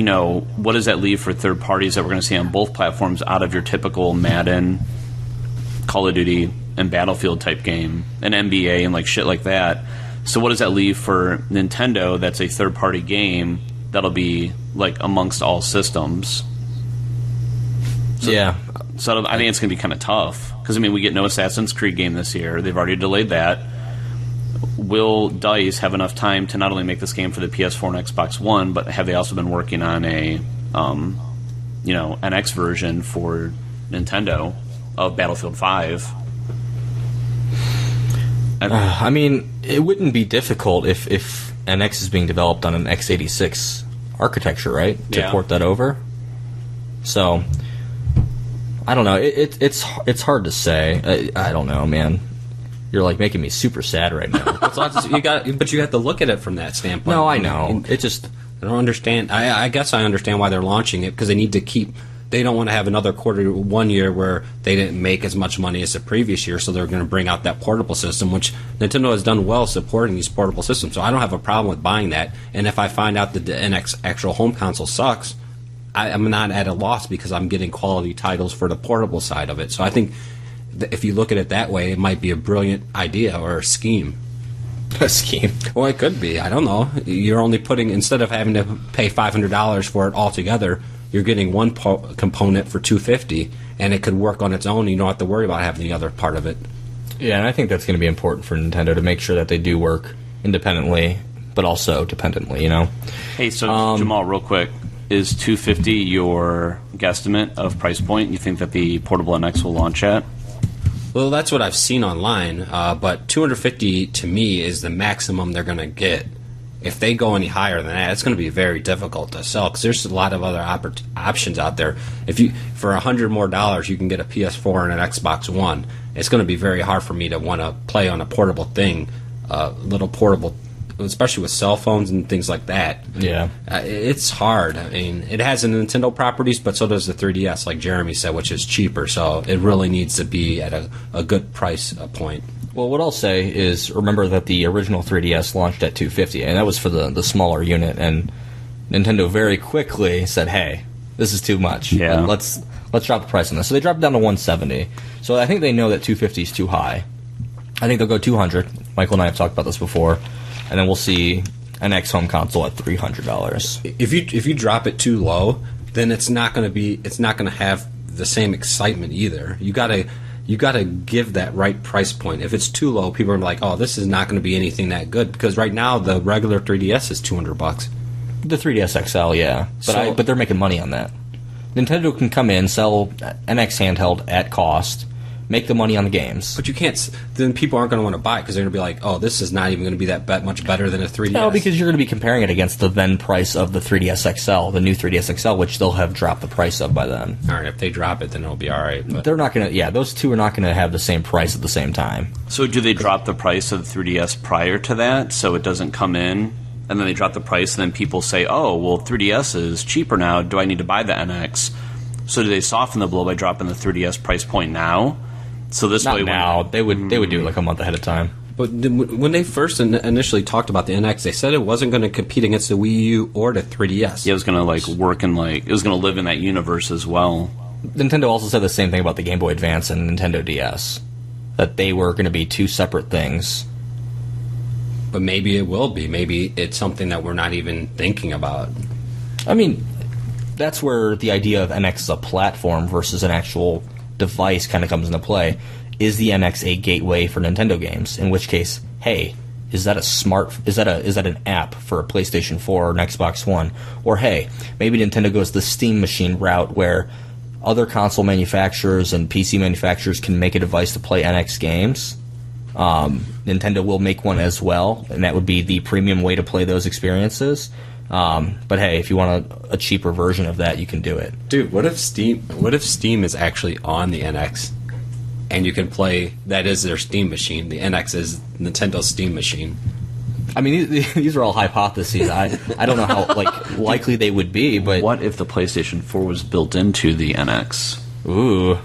what does that leave for third parties that we're going to see on both platforms out of your typical Madden, Call of Duty, and Battlefield type game, and NBA and shit like that. So what does that leave for Nintendo that's a third party game that'll be amongst all systems? So, yeah. So I think it's going to be kind of tough because, we get no Assassin's Creed game this year. They've already delayed that. Will DICE have enough time to not only make this game for the PS4 and Xbox One, but have they also been working on a, NX version for Nintendo of Battlefield 5? It wouldn't be difficult if NX is being developed on an x86 architecture, right? To port that over. So, I don't know. It's hard to say. I don't know, man. You're making me super sad right now. But you have to look at it from that standpoint. No, I know. I don't understand. I guess I understand why they're launching it because they need to keep. They don't want to have another one year where they didn't make as much money as the previous year, so they're going to bring out that portable system, which Nintendo has done well supporting these portable systems. So I don't have a problem with buying that. And if I find out that the NX actual home console sucks, I'm not at a loss because I'm getting quality titles for the portable side of it. So I think. If you look at it that way, it might be a brilliant idea or a scheme. A scheme? Well, it could be. I don't know. You're only putting, instead of having to pay $500 for it altogether, you're getting one component for $250, and it could work on its own. You don't have to worry about having the other part of it. Yeah, and I think that's going to be important for Nintendo to make sure that they do work independently, but also dependently, Hey, so Jamal, real quick. Is $250 your guesstimate of price point you think that the portable NX will launch at? Well, that's what I've seen online, but $250 to me is the maximum they're going to get. If they go any higher than that, it's going to be very difficult to sell because there's a lot of other options out there. For $100 more, you can get a PS4 and an Xbox One. It's going to be very hard for me to want to play on a portable thing, little portable especially with cell phones and things like that. Yeah. It's hard. I mean, it has the Nintendo properties, but so does the 3DS, like Jeremy said, which is cheaper. So it really needs to be at a good price point. Well, what I'll say is remember that the original 3DS launched at $250, and that was for the smaller unit. And Nintendo very quickly said, "Hey, this is too much. Yeah. Let's drop the price on this." So they dropped it down to $170. So I think they know that $250 is too high. I think they'll go $200. Michael and I have talked about this before, and then we'll see an X home console at $300. If you drop it too low, then it's not going to have the same excitement either. You gotta give that right price point. If it's too low, people are like, "Oh, this is not going to be anything that good." Because right now the regular 3DS is $200. The 3DS XL, yeah, but they're making money on that. Nintendo can come in, sell an X handheld at cost, make the money on the games. But you can't. Then people aren't going to want to buy it because they're going to be like, "Oh, this is not even going to be that much better than a 3DS." No, because you're going to be comparing it against the then price of the 3DS XL, the new 3DS XL, which they'll have dropped the price of by then. All right, if they drop it, then it'll be all right. But they're not going to. Yeah, those two are not going to have the same price at the same time. So do they drop the price of the 3DS prior to that, so it doesn't come in, and then they drop the price, and then people say, "Oh, well, 3DS is cheaper now. Do I need to buy the NX?" So do they soften the blow by dropping the 3DS price point now? So this Not way, now they would do it like a month ahead of time. But when they first initially talked about the NX, they said it wasn't going to compete against the Wii U or the 3DS. Yeah, it was going to work in it was going to live in that universe as well. Nintendo also said the same thing about the Game Boy Advance and Nintendo DS, that they were going to be two separate things. But maybe it will be. Maybe it's something that we're not even thinking about. I mean, that's where the idea of NX as a platform versus an actual device kind of comes into play. Is the NX a gateway for Nintendo games? In which case, hey, is that an app for a PlayStation 4 or an Xbox One? Or hey, maybe Nintendo goes the Steam machine route where other console manufacturers and PC manufacturers can make a device to play NX games. Nintendo will make one as well, and that would be the premium way to play those experiences. But hey, if you want a cheaper version of that, you can do it. Dude, what if Steam is actually on the NX, and you can play? That is their Steam machine. The NX is Nintendo's Steam machine. I mean, these are all hypotheses. I don't know how likely they would be, but what if the PlayStation 4 was built into the NX? Ooh,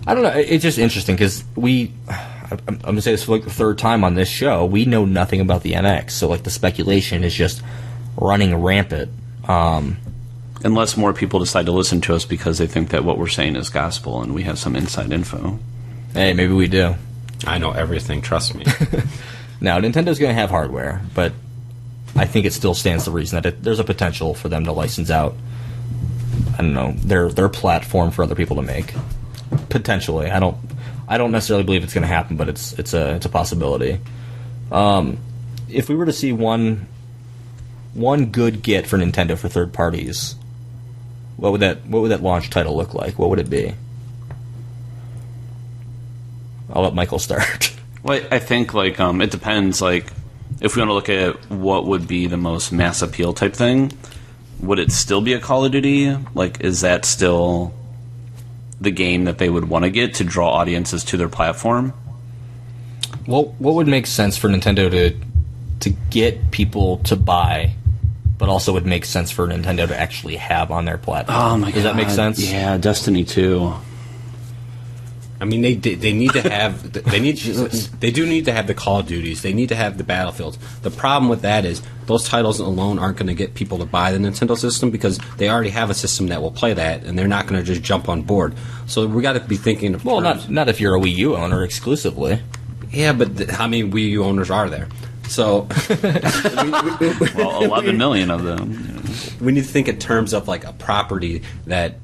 I don't know. It's just interesting because I'm going to say this for the third time on this show. We know nothing about the NX, so the speculation is just running rampant. Unless more people decide to listen to us because they think that what we're saying is gospel and we have some inside info. Hey, maybe we do. I know everything, trust me. Now, Nintendo's going to have hardware, but I think it still stands to reason that there's a potential for them to license out, I don't know, their platform for other people to make. Potentially. I don't necessarily believe it's going to happen, but it's a possibility. If we were to see one good get for Nintendo for third parties, what would that launch title look like? What would it be? I'll let Michael start. Well, I think it depends. If we want to look at what would be the most mass appeal type thing, would it still be a Call of Duty? Is that still the game that they would want to get to draw audiences to their platform? Well, what would make sense for Nintendo to get people to buy, but also would make sense for Nintendo to actually have on their platform? Oh my god, does that make sense? Yeah, Destiny 2. I mean, they need to have they do need to have the Call of Duties. They need to have the Battlefields. The problem with that is those titles alone aren't going to get people to buy the Nintendo system because they already have a system that will play that, and they're not going to just jump on board. So we got to be thinking of not if you're a Wii U owner exclusively. Yeah, but how many Wii U owners are there? So, 11 million of them. We need to think in terms of a property that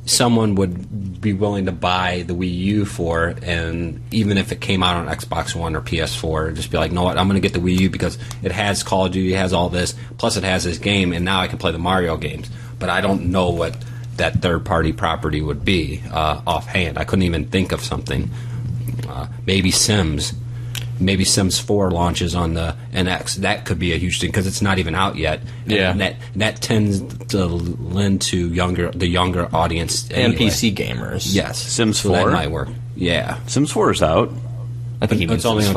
someone would be willing to buy the Wii U for, and even if it came out on Xbox One or PS4, just be like, no, what, I'm going to get the Wii U because it has Call of Duty, it has all this, plus it has this game, and now I can play the Mario games. But I don't know what that third-party property would be offhand. I couldn't even think of something. Maybe Sims. Maybe Sims 4 launches on the NX. That could be a huge thing because it's not even out yet. Yeah, and that tends to lend to the younger audience and anyway. PC gamers. Yes, Sims 4 so that might work. Yeah, Sims 4 is out. I think he means It's only on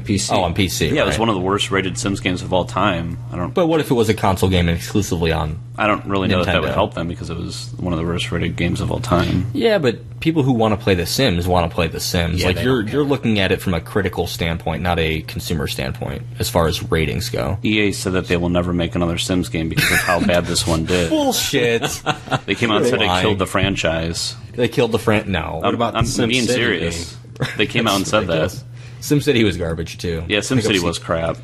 PC. Oh, on PC. Yeah, it was right. one of the worst rated Sims games of all time. But what if it was a console game and exclusively on? I don't really know if that would Nintendo. help them because it was one of the worst rated games of all time. Yeah, but people who want to play The Sims want to play The Sims. Yeah, like they you're don't care. you're looking at it from a critical standpoint, not a consumer standpoint, as far as ratings go. EA said that they will never make another Sims game because of how bad this one did. Bullshit. They came out and said it Lying. killed the franchise. They killed the No. What about I'm the Sim being City serious. They came out and said that. SimCity was garbage too. Yeah, SimCity was crap.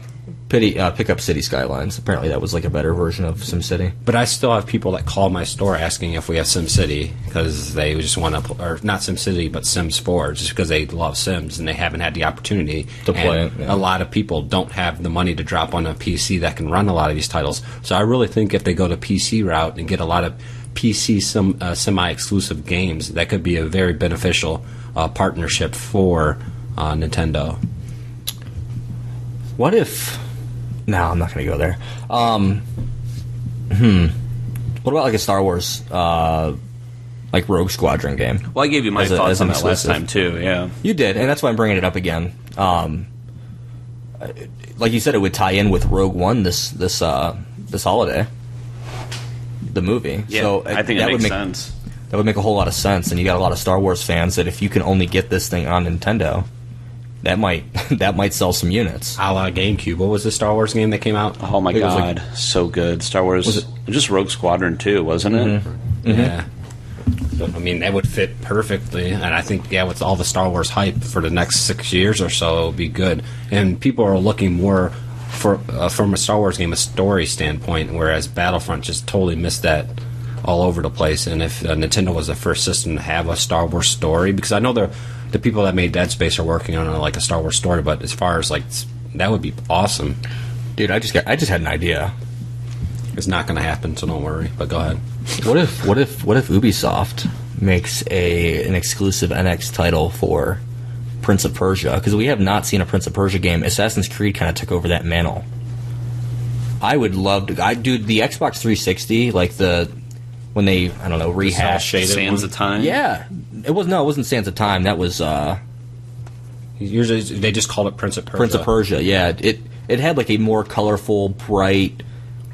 Pick up City Skylines. Apparently, that was like a better version of SimCity. But I still have people that call my store asking if we have SimCity because they just want to, or not SimCity, but Sims 4, just because they love Sims and they haven't had the opportunity To play And it, yeah. A lot of people don't have the money to drop on a PC that can run a lot of these titles. So I really think if they go the PC route and get a lot of PC semi-exclusive games, that could be a very beneficial partnership for Nintendo. What if? No, I'm not going to go there. What about like a Star Wars, like Rogue Squadron game? Well, I gave you my As thoughts an on that last exclusive. time, too, yeah. You did, and that's why I'm bringing it up again. Like you said, it would tie in with Rogue One this holiday, the movie. Yeah, so I think it that would makes make sense. that would make a whole lot of sense. And you got a lot of Star Wars fans that if you can only get this thing on Nintendo, that might sell some units. A la GameCube. What was the Star Wars game that came out? Oh, my It was like- God. So good. Star Wars. Was it- Just Rogue Squadron 2, wasn't it? Yeah. So, I mean, that would fit perfectly, and I think, yeah, with all the Star Wars hype for the next 6 years or so, it'll be good. And people are looking more for from a Star Wars game, a story standpoint, whereas Battlefront just totally missed that all over the place. And if Nintendo was the first system to have a Star Wars story, because I know the people that made Dead Space are working on like a Star Wars story, but as far as like that would be awesome. Dude, I just had an idea. It's not going to happen, so don't worry. But go ahead. What if Ubisoft makes an exclusive NX title for Prince of Persia? Because we have not seen a Prince of Persia game. Assassin's Creed kind of took over that mantle. I would love to. Dude, the Xbox 360, like when they rehashed. shaded Sands one? of Time. Yeah, it wasn't Sands of Time. That was Usually they just called it Prince of Persia. Prince of Persia. Yeah, it had like a more colorful, bright,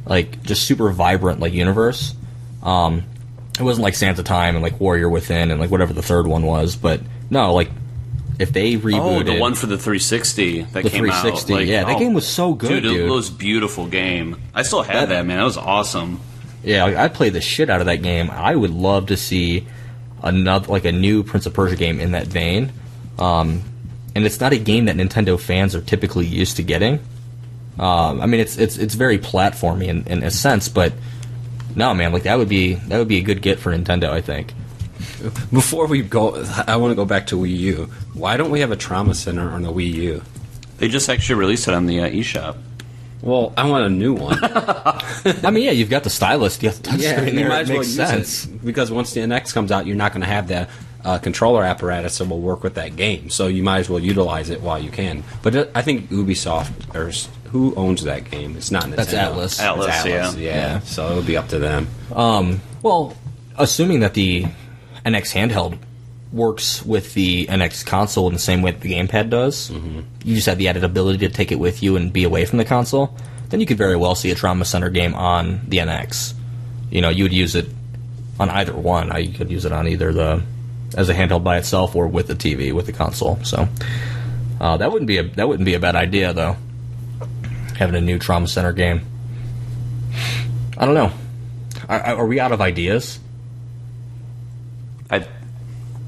like just super vibrant like universe. It wasn't like Sands of Time and like Warrior Within and like whatever the third one was, but no, like if they rebooted Oh, the one for the 360 that the came 360, out. Like, yeah, that game was so good, dude. It was a beautiful game. I still have that, man. That was awesome. Yeah, I played the shit out of that game. I would love to see a new Prince of Persia game in that vein. And it's not a game that Nintendo fans are typically used to getting. I mean, it's very platformy in a sense, but no, man, like that would be a good get for Nintendo, I think. Before we go, I want to go back to Wii U. Why don't we have a trauma center on the Wii U? They just actually released it on the eShop. Well, I want a new one. I mean, yeah, you've got the stylus, you got the touchscreen you there. might It as well makes use sense. it because once the NX comes out, you're not going to have the controller apparatus that will work with that game. So you might as well utilize it while you can. But I think Ubisoft, or who owns that game? It's not Nintendo. That's Atlas. Atlas, It's yeah. So it'll be up to them. Well, assuming that the NX handheld works with the NX console in the same way that the gamepad does, you just have the added ability to take it with you and be away from the console, then you could very well see a Trauma Center game on the NX. You know, you would use it on either one. You could use it on either as a handheld by itself or with the TV, with the console. So that wouldn't be a bad idea, though. Having a new Trauma Center game. I don't know. Are we out of ideas?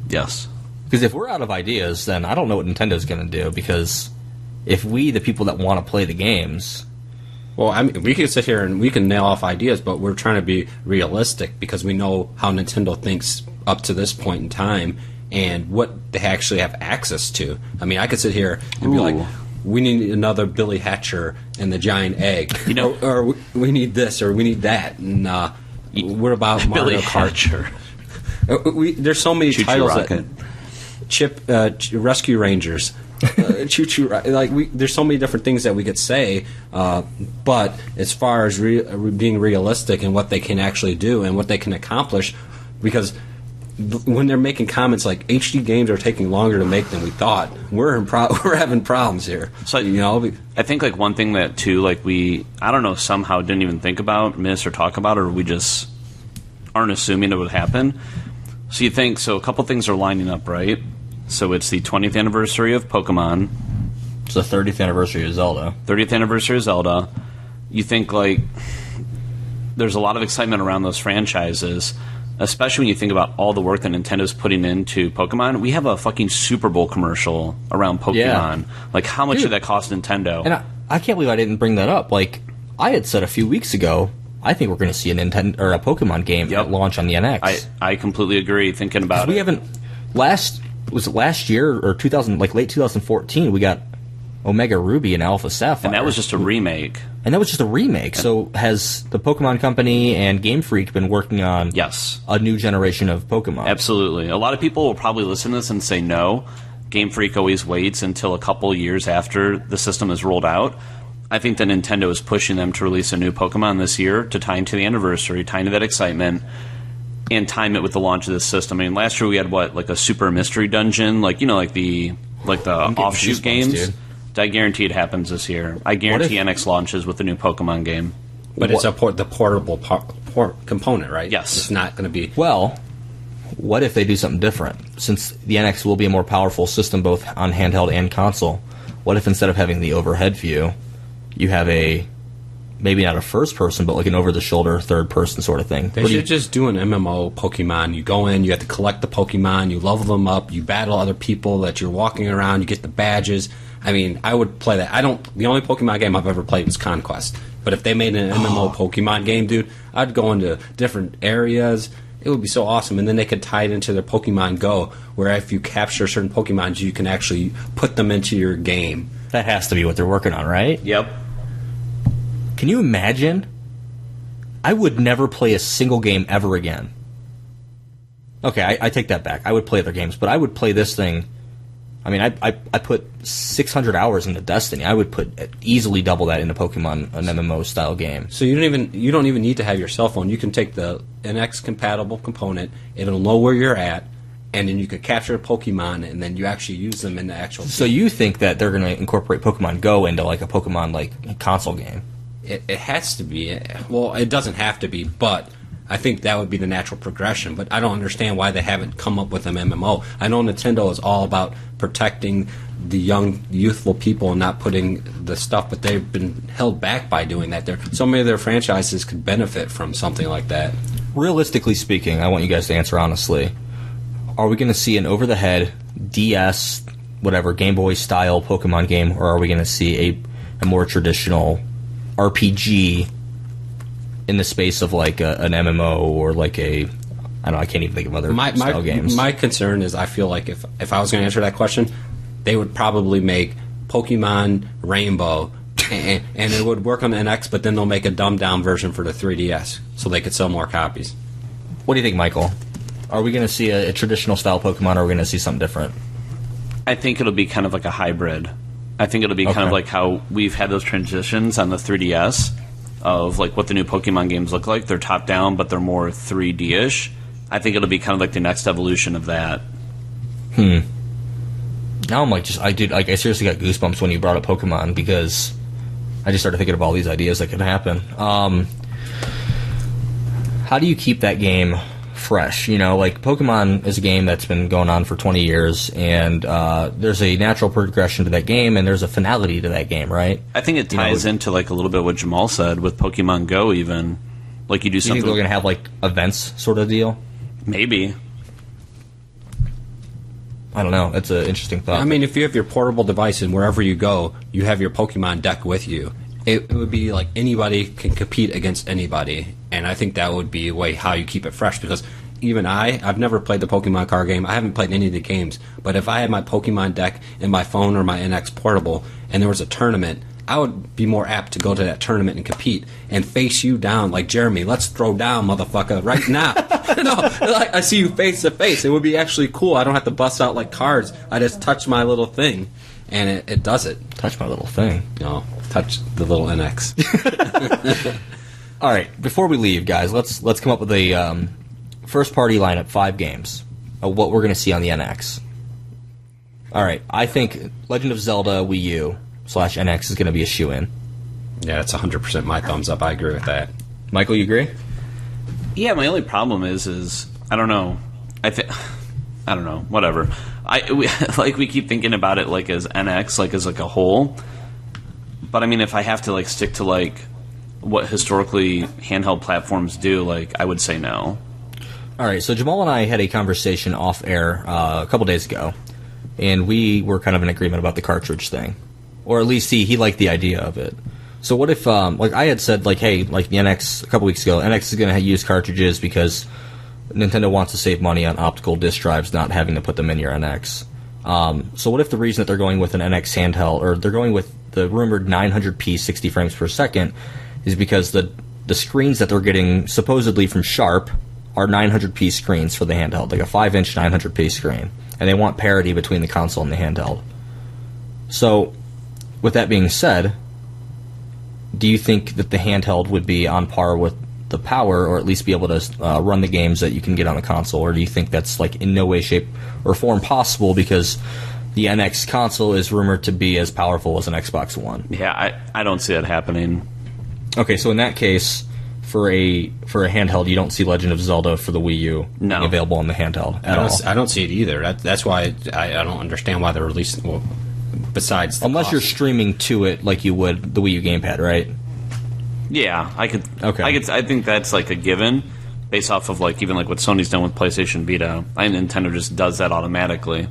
Yes. Because if we're out of ideas, then I don't know what Nintendo's going to do. Because if we, the people that want to play the games, Well, I mean, we can sit here and we can nail off ideas, but we're trying to be realistic because we know how Nintendo thinks up to this point in time and what they actually have access to. I mean, I could sit here and be like, we need another Billy Hatcher and the giant egg, or we need this, or we need that, and what about Mario Billy Kart? Hatcher. There's so many Choo-choo titles rocket. that Rescue Rangers. Choo-choo, there's so many different things that we could say, but as far as being realistic and what they can actually do and what they can accomplish, because when they're making comments like HD games are taking longer to make than we thought, we're having problems here. So I think like one thing that too, like I don't know, somehow didn't even think about, miss, or talk about, or we just aren't assuming it would happen. So you think, so a couple things are lining up, right? So it's the 20th anniversary of Pokemon. It's the 30th anniversary of Zelda. 30th anniversary of Zelda. You think like there's a lot of excitement around those franchises, especially when you think about all the work that Nintendo's putting into Pokemon. We have a fucking Super Bowl commercial around Pokemon. Yeah. Like, how much did that cost Nintendo? And I can't believe I didn't bring that up. Like, I had said a few weeks ago, I think we're going to see a Nintendo or a Pokemon game at launch on the NX. I completely agree. Thinking about it, we haven't last year or late 2014 we got Omega Ruby and Alpha Sapphire, and that was just a remake. So has the Pokemon Company and Game Freak been working on a new generation of Pokemon? Absolutely. A lot of people will probably listen to this and say no. Game Freak always waits until a couple years after the system is rolled out. I think that Nintendo is pushing them to release a new Pokemon this year to tie into the anniversary, tie into that excitement, and time it with the launch of this system. I mean, last year we had like a Super Mystery Dungeon, like the offshoot games. Dude. I guarantee it happens this year. I guarantee NX launches with the new Pokemon game. But it's the portable component, right? Yes. It's not going to be... Well, what if they do something different? Since the NX will be a more powerful system both on handheld and console, what if instead of having the overhead view, you have maybe not a first person, but like an over-the-shoulder third person sort of thing? They should just do an MMO Pokemon. You go in, you have to collect the Pokemon, you level them up, you battle other people that you're walking around, you get the badges. I mean, I would play that. The only Pokemon game I've ever played was Conquest. But if they made an MMO Pokemon game, dude, I'd go into different areas. It would be so awesome. And then they could tie it into their Pokemon Go, where if you capture certain Pokemon, you can actually put them into your game. That has to be what they're working on, right? Yep. Can you imagine? I would never play a single game ever again. Okay, I take that back. I would play other games, but I would play this thing. I mean, I put 600 hours into Destiny. I would put easily double that into Pokemon, an MMO style game. So you don't even need to have your cell phone. You can take the NX compatible component. It'll know where you're at, and then you could capture a Pokemon, and then you actually use them in the actual game. So you think that they're going to incorporate Pokemon Go into like a Pokemon console game? It has to be. Well, it doesn't have to be, but I think that would be the natural progression, but I don't understand why they haven't come up with an MMO. I know Nintendo is all about protecting the young, youthful people and not putting the stuff, but they've been held back by doing that. So many of their franchises could benefit from something like that. Realistically speaking, I want you guys to answer honestly. Are we going to see an over-the-head DS, whatever, Game Boy-style Pokemon game, or are we going to see a more traditional RPG in the space of like an MMO or like I can't even think of other style games. My concern is I feel like if I was going to answer that question, they would probably make Pokemon Rainbow and it would work on the NX, but then they'll make a dumbed-down version for the 3DS so they could sell more copies. What do you think, Michael? Are we going to see a traditional style Pokemon or are we going to see something different? I think it'll be kind of like a hybrid. I think it'll be kind of like how we've had those transitions on the 3DS of like what the new Pokemon games look like. They're top down, but they're more 3D-ish. I think it'll be kind of like the next evolution of that. Now I'm like, I seriously got goosebumps when you brought up Pokemon because I just started thinking of all these ideas that could happen. How do you keep that game fresh? You know, like Pokemon is a game that's been going on for 20 years, and there's a natural progression to that game, and there's a finality to that game, right? I think it ties into like a little bit what Jamal said with Pokemon Go, even like you do something. You think they're going to have like events sort of deal? Maybe. I don't know. That's an interesting thought. I mean, if you have your portable device and wherever you go, you have your Pokemon deck with you. It would be like anybody can compete against anybody, and I think that would be a way how you keep it fresh, because even I've never played the Pokemon card game. I haven't played any of the games, but if I had my Pokemon deck in my phone or my NX portable and there was a tournament, I would be more apt to go to that tournament and compete and face you down like, Jeremy, let's throw down, motherfucker, right now. No, like, I see you face to face. It would be actually cool. I don't have to bust out like cards. I just touch my little thing, and it does it. Touch my little thing. No, touch the little NX. All right, before we leave, guys, let's come up with a first-party lineup, 5 games. what we're going to see on the NX. All right, I think Legend of Zelda Wii U / NX is going to be a shoo-in. Yeah, that's 100% my thumbs up. I agree with that. Michael, you agree? Yeah, my only problem is I don't know. I don't know. Whatever. We keep thinking about it like as NX, like as like a whole. But I mean, if I have to like stick to like what historically handheld platforms do, like I would say no. All right, so Jamal and I had a conversation off air a couple days ago, and we were kind of in agreement about the cartridge thing, or at least he liked the idea of it. So what if, like I had said, like, hey, like the NX a couple weeks ago, NX is going to use cartridges because Nintendo wants to save money on optical disc drives, not having to put them in your NX. So what if the reason that they're going with an NX handheld, or they're going with the rumored 900p 60 frames per second, is because the screens that they're getting supposedly from Sharp are 900p screens for the handheld, like a 5-inch 900p screen, and they want parity between the console and the handheld. So, with that being said, do you think that the handheld would be on par with the power, or at least be able to run the games that you can get on the console, or do you think that's like in no way, shape, or form possible because the NX console is rumored to be as powerful as an Xbox One? Yeah, I don't see that happening. Okay, so in that case, for a handheld, you don't see Legend of Zelda for the Wii U being available on the handheld at all. I don't see it either. That's why I don't understand why they're releasing. Well, besides, unless you're streaming to it like you would the Wii U gamepad, right? Yeah, I could. Okay, I think that's like a given, based off of like even like what Sony's done with PlayStation Vita. I think Nintendo just does that automatically.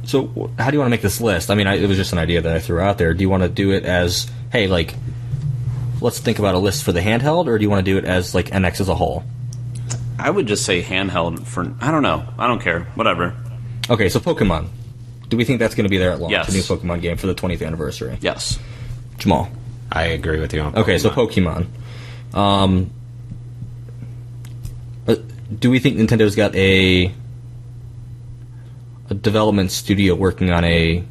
So, how do you want to make this list? I mean, it was just an idea that I threw out there. Do you want to do it as, hey, like, let's think about a list for the handheld, or do you want to do it as like NX as a whole? I would just say handheld for. I don't know. I don't care. Whatever. Okay, so Pokemon. Do we think that's going to be there at launch? Yes. A new Pokemon game for the 20th anniversary? Yes. Jamal. I agree with you on Pokemon. Okay, so Pokemon. Do we think Nintendo's got a development studio working on a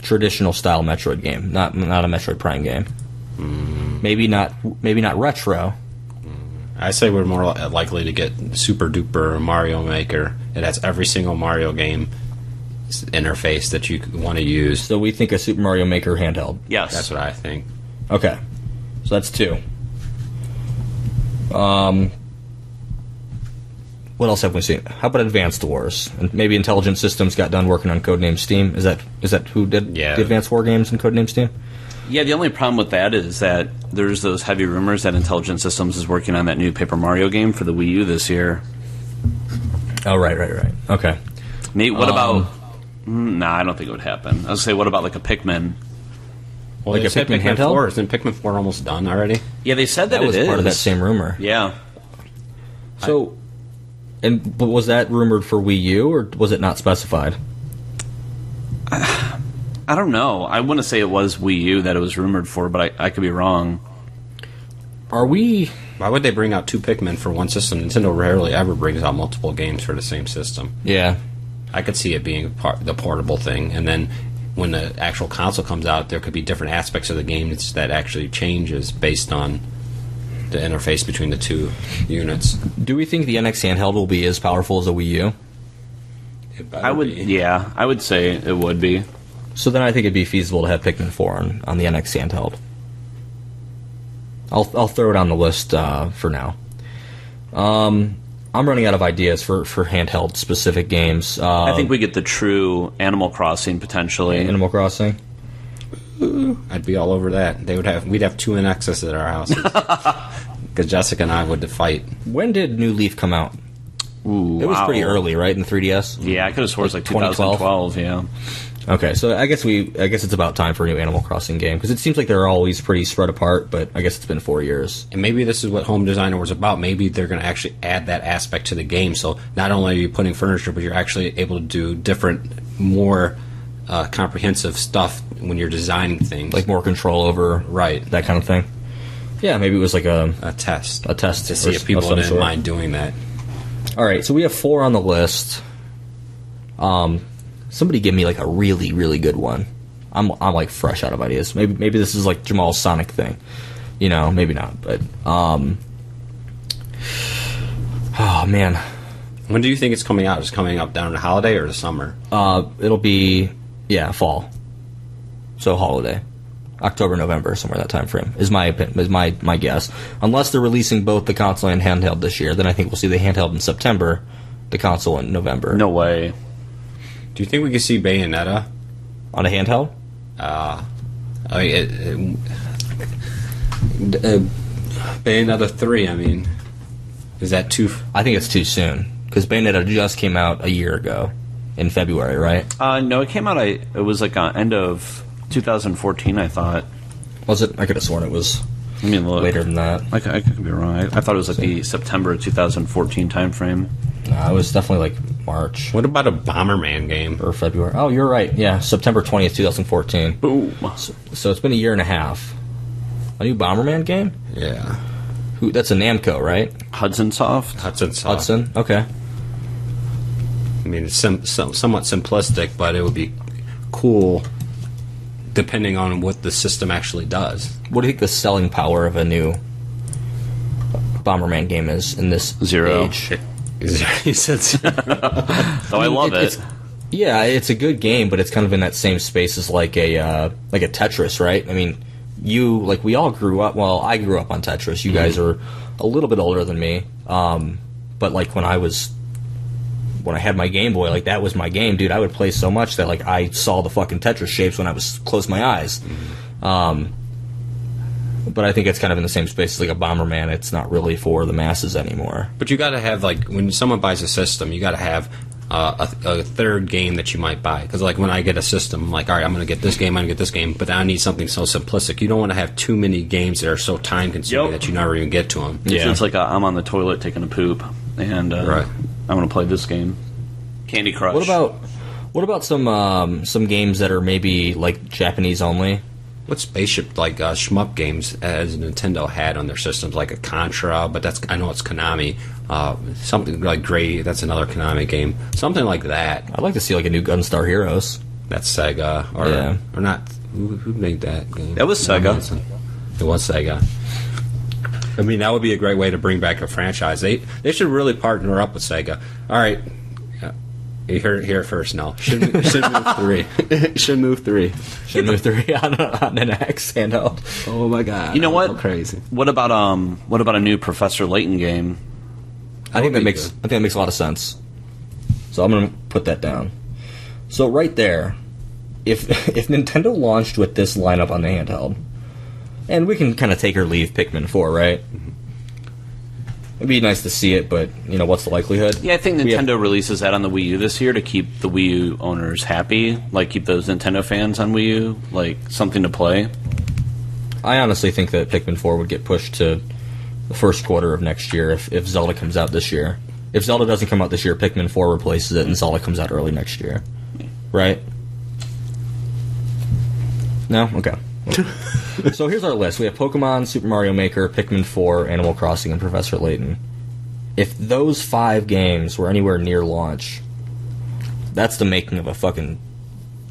traditional style Metroid game, not a Metroid Prime game? Maybe not retro. I say we're more likely to get Super Duper Mario Maker. It has every single Mario game interface that you want to use. So we think a Super Mario Maker handheld. Yes. That's what I think. Okay. So that's 2. What else have we seen? How about Advanced Wars? And maybe Intelligent Systems got done working on Codename Steam. Is that who did the Advanced War games in Codename Steam? Yeah, the only problem with that is that there's those heavy rumors that Intelligent Systems is working on that new Paper Mario game for the Wii U this year. Oh, right. Okay. Nate, what about... Nah, I don't think it would happen. I was say, what about like a Pikmin? Well, like a Pikmin handheld? 4. Isn't Pikmin 4 almost done already? Yeah, they said that was it is. part of that same rumor. Yeah. So, but was that rumored for Wii U, or was it not specified? I don't know. I want to say it was Wii U that it was rumored for, but I could be wrong. Are we... Why would they bring out 2 Pikmin for one system? Nintendo rarely ever brings out multiple games for the same system. Yeah. I could see it being the portable thing, and then when the actual console comes out, there could be different aspects of the game that actually changes based on the interface between the 2 units. Do we think the NX handheld will be as powerful as a Wii U? I would say it would be. So then I think it'd be feasible to have Pikmin 4 on the NX handheld. I'll throw it on the list for now. I'm running out of ideas for handheld specific games. I think we get the true Animal Crossing potentially. Animal Crossing. I'd be all over that. We'd have 2 NXs at our houses. Because Jessica and I would fight. When did New Leaf come out? Ooh, it was pretty early, right, in 3DS? Yeah, I could have sworn it was like 2012. Yeah. Okay, so I guess it's about time for a new Animal Crossing game, because it seems like they're always pretty spread apart, but I guess it's been 4 years. And maybe this is what Home Designer was about. Maybe they're going to actually add that aspect to the game, so not only are you putting furniture, but you're actually able to do different, more comprehensive stuff when you're designing things. Like more control over that kind of thing. Yeah, maybe it was like a test. A test to see if people didn't mind doing that. All right, so we have 4 on the list. Somebody give me like a really, really good one. I'm like fresh out of ideas. Maybe this is like Jamal's Sonic thing. You know, maybe not. But oh man, When do you think it's coming out? Is it coming up down the holiday or the summer? It'll be fall. So holiday, October, November, somewhere that time frame is my guess. Unless they're releasing both the console and handheld this year, then I think we'll see the handheld in September, the console in November. No way. Do you think we could see Bayonetta On a handheld? Bayonetta 3, I mean, is that too... I think it's too soon, because Bayonetta just came out a year ago, in February, right? No, it came out, it was like end of 2014, I thought. Was it? I could have sworn it was later than that. I could be wrong. I thought it was like the September 2014 timeframe. No, it was definitely like March. What about a Bomberman game? Or February. Oh, you're right. Yeah, September 20th, 2014. Boom. So it's been a year and a half. A new Bomberman game? Yeah. That's a Namco, right? Hudson Soft? Hudson, okay. I mean, it's somewhat simplistic, but it would be cool depending on what the system actually does. What do you think the selling power of a new Bomberman game is in this Zero. age? He said zero. I love it. It's a good game, but it's kind of in that same space as like a Tetris, right? I mean, we all grew up. Well, I grew up on Tetris. You guys are a little bit older than me, but like when I had my Game Boy, like that was my game, dude. I would play so much that like I saw the fucking Tetris shapes when I was closed my eyes. But I think it's kind of in the same space as like a Bomberman. It's not really for the masses anymore. But you got to have, like, when someone buys a system, you got to have a third game that you might buy. Because like when I get a system, I'm like, all right, I'm going to get this game, I'm going to get this game, but I need something so simplistic. You don't want to have too many games that are so time consuming that you never even get to them. Yeah. It's like I'm on the toilet taking a poop, and right. I'm going to play this game. Candy Crush. What about some games that are maybe like Japanese only? What spaceship like shmup games as Nintendo had on their systems, like a Contra, but I know it's Konami. Something like Gray, that's another Konami game. Something like that. I'd like to see like a new Gunstar Heroes. That's Sega, or not? Who made that game? That was Sega. It was Sega. I mean, that would be a great way to bring back a franchise. They should really partner up with Sega. All right. You heard it here first now. Should move 3. Should move 3. Should move 3 on an X handheld. Oh my god. You know what? Crazy. What about a new Professor Layton game? I think that makes a lot of sense. So I'm going to put that down. So right there, if Nintendo launched with this lineup on the handheld, and we can kind of take or leave Pikmin 4, right? It'd be nice to see it, but, what's the likelihood? Yeah, I think Nintendo releases that on the Wii U this year to keep the Wii U owners happy, like keep those Nintendo fans on Wii U, like something to play. I honestly think that Pikmin 4 would get pushed to the first quarter of next year if Zelda comes out this year. If Zelda doesn't come out this year, Pikmin 4 replaces it and Zelda comes out early next year. Right? No? Okay. So here's our list. We have Pokemon, Super Mario Maker, Pikmin 4, Animal Crossing, and Professor Layton. If those 5 games were anywhere near launch, that's the making of a fucking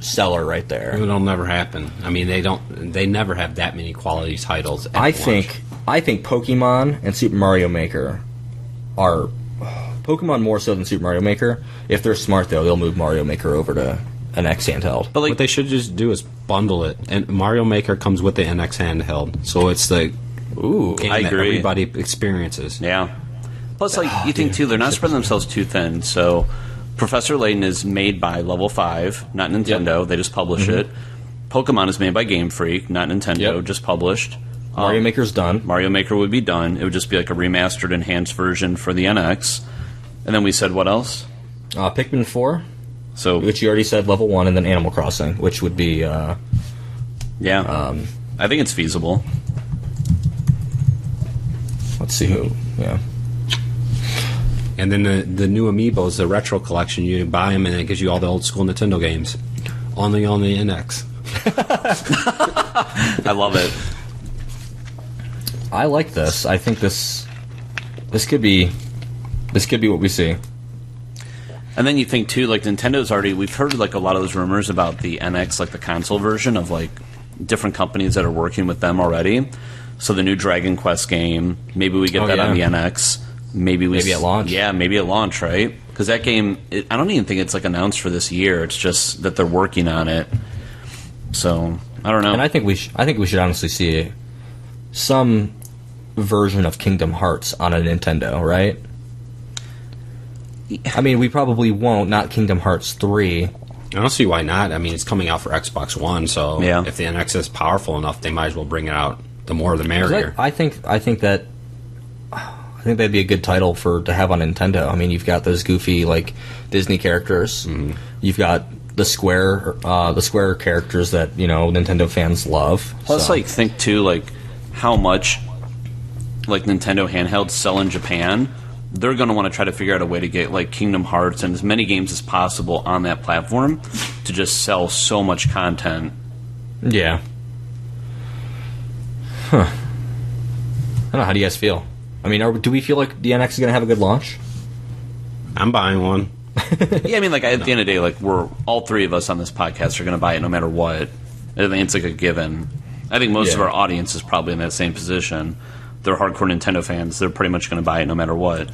seller right there. It'll never happen. I mean, they never have that many quality titles at launch. I think Pokemon and Super Mario Maker are... Pokemon more so than Super Mario Maker. If they're smart, though, they'll move Mario Maker over to an X handheld. But what they should just do is bundle it. And Mario Maker comes with the NX handheld, so it's the game I that agree. everybody experiences. Yeah. Plus, you think too, they're not spreading themselves too thin. So, Professor Layton is made by Level 5, not Nintendo. Yep. They just publish it. Pokemon is made by Game Freak, not Nintendo. Just published. Mario Maker's done. Mario Maker would be done. It would just be like a remastered, enhanced version for the NX. And then we said what else? Pikmin 4. So, which you already said level 1, and then Animal Crossing, which would be... I think it's feasible. Let's see who... Yeah. And then the new Amiibos, the retro collection, you buy them and it gives you all the old school Nintendo games. Only on the NX. I love it. I like this. I think this could be what we see. And then you think too, like Nintendo's already. We've heard like a lot of those rumors about the NX, like the console version of like different companies that are working with them already. So the new Dragon Quest game, maybe we get that on the NX. Maybe at launch. Yeah, maybe at launch, right? Because that game, I don't even think it's like announced for this year. It's just that they're working on it. So I don't know. And I think we should honestly see some version of Kingdom Hearts on a Nintendo, right? I mean, we probably won't. Not Kingdom Hearts 3. I don't see why not. I mean, it's coming out for Xbox One, so if the NX is powerful enough, they might as well bring it out. The more, the merrier. I think that'd be a good title to have on Nintendo. I mean, you've got those goofy like Disney characters. Mm-hmm. You've got the Square characters that Nintendo fans love. Plus, like think too like how much like Nintendo handhelds sell in Japan. They're going to want to try to figure out a way to get like Kingdom Hearts and as many games as possible on that platform to just sell so much content. Yeah. Huh. I don't know. How do you guys feel? I mean, do we feel like the NX is going to have a good launch? I'm buying one. Yeah, I mean, like at the end of the day, like we're all three of us on this podcast are going to buy it no matter what. I think it's like a given. I think most of our audience is probably in that same position. They're hardcore Nintendo fans. They're pretty much going to buy it no matter what.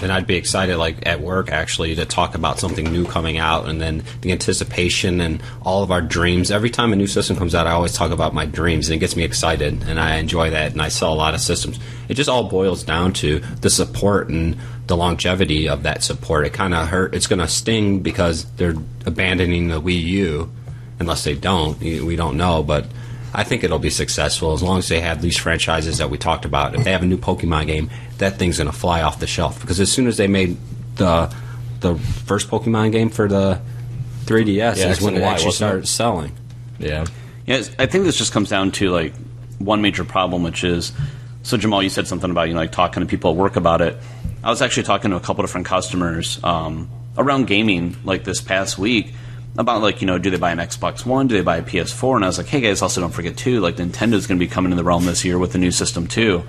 And I'd be excited, like at work, actually, to talk about something new coming out, and then the anticipation and all of our dreams. Every time a new system comes out, I always talk about my dreams, and it gets me excited, and I enjoy that. And I sell a lot of systems. It just all boils down to the support and the longevity of that support. It kind of hurt. It's going to sting because they're abandoning the Wii U, unless they don't. We don't know, but I think it'll be successful as long as they have these franchises that we talked about. If they have a new Pokemon game, that thing's going to fly off the shelf. Because as soon as they made the first Pokemon game for the 3DS is when it actually started selling. Yeah. Yeah, I think this just comes down to like one major problem, which is, so Jamal, you said something about like talking to people at work about it. I was actually talking to a couple different customers around gaming like this past week. About like, do they buy an Xbox One? Do they buy a PS4? And I was like, hey guys, also don't forget too, like Nintendo's going to be coming in the realm this year with the new system too.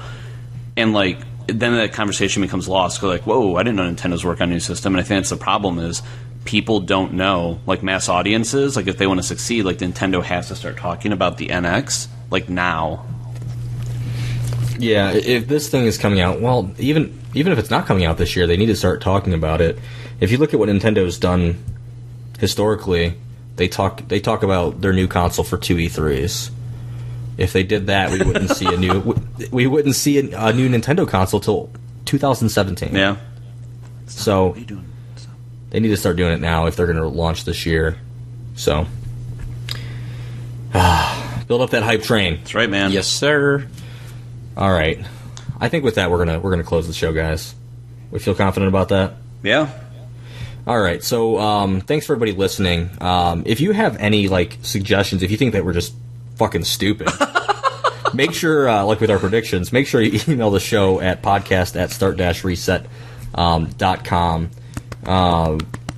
And like, then that conversation becomes lost. Go like, whoa, I didn't know Nintendo's work on a new system. And I think that's the problem is people don't know, like mass audiences, like if they want to succeed, like Nintendo has to start talking about the NX, like now. Yeah, if this thing is coming out, well, even if it's not coming out this year, they need to start talking about it. If you look at what Nintendo's done historically, they talk about their new console for 2 E3s. If they did that, we wouldn't see a new Nintendo console till 2017. Yeah. So they need to start doing it now if they're going to launch this year. So build up that hype train. That's right, man. Yes, sir. All right. I think with that we're gonna close the show, guys. We feel confident about that? Yeah. All right, so thanks for everybody listening. If you have any like suggestions, if you think that we're just fucking stupid, make sure, like with our predictions, make sure you email the show at podcast@start-reset.com.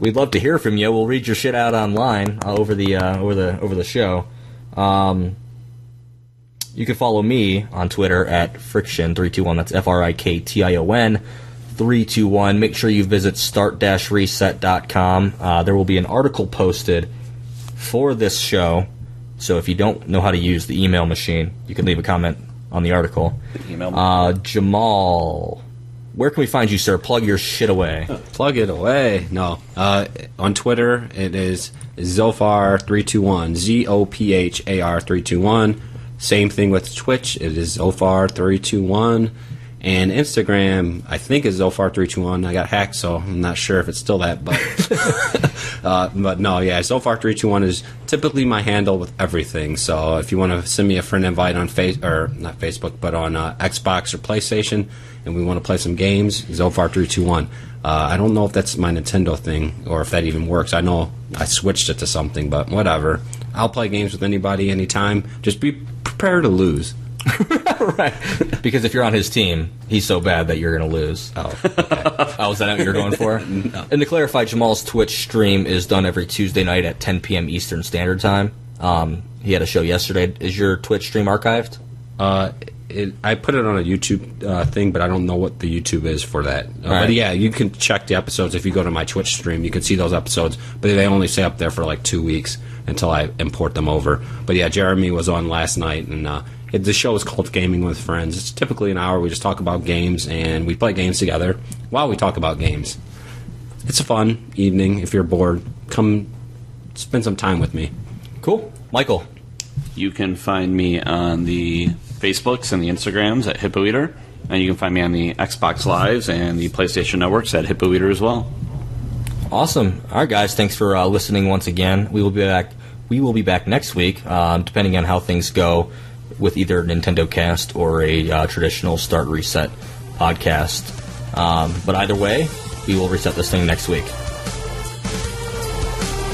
We'd love to hear from you. We'll read your shit out online over the show. You can follow me on Twitter at friction321. That's FRIKTION. 321. Make sure you visit start-reset.com. There will be an article posted for this show, so if you don't know how to use the email machine, you can leave a comment on the article. Jamal, where can we find you, sir? Plug your shit away. Plug it away. No. On Twitter, it is Zophar321. ZOPHAR321. Same thing with Twitch. It is Zophar321. And Instagram, I think, is Zophar321. I got hacked, so I'm not sure if it's still that. But but no, yeah, Zophar321 is typically my handle with everything. So if you want to send me a friend invite on not Facebook, but on Xbox or PlayStation, and we want to play some games, Zophar321. I don't know if that's my Nintendo thing or if that even works. I know I switched it to something, but whatever. I'll play games with anybody, anytime. Just be prepared to lose. Right. Because if you're on his team, he's so bad that you're going to lose. Oh, okay. Oh, is that what you're going for? No. And to clarify, Jamal's Twitch stream is done every Tuesday night at 10 p.m. Eastern Standard Time. He had a show yesterday. Is your Twitch stream archived? I put it on a YouTube thing, but I don't know what the YouTube is for that. Right. But yeah, you can check the episodes. If you go to my Twitch stream, you can see those episodes. But they only stay up there for like 2 weeks until I import them over. But yeah, Jeremy was on last night, and The show is called Gaming with Friends. It's typically an hour. We just talk about games, and we play games together while we talk about games. It's a fun evening. If you're bored, come spend some time with me. Cool. Michael. You can find me on the Facebooks and the Instagrams at Hippo Eater, and you can find me on the Xbox Lives and the PlayStation Networks at Hippo Eater as well. Awesome. All right, guys. Thanks for listening once again. We will be back. We will be back next week, depending on how things go with either Nintendo Cast or a traditional Start Reset podcast. But either way, we will reset this thing next week.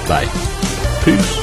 Bye. Peace.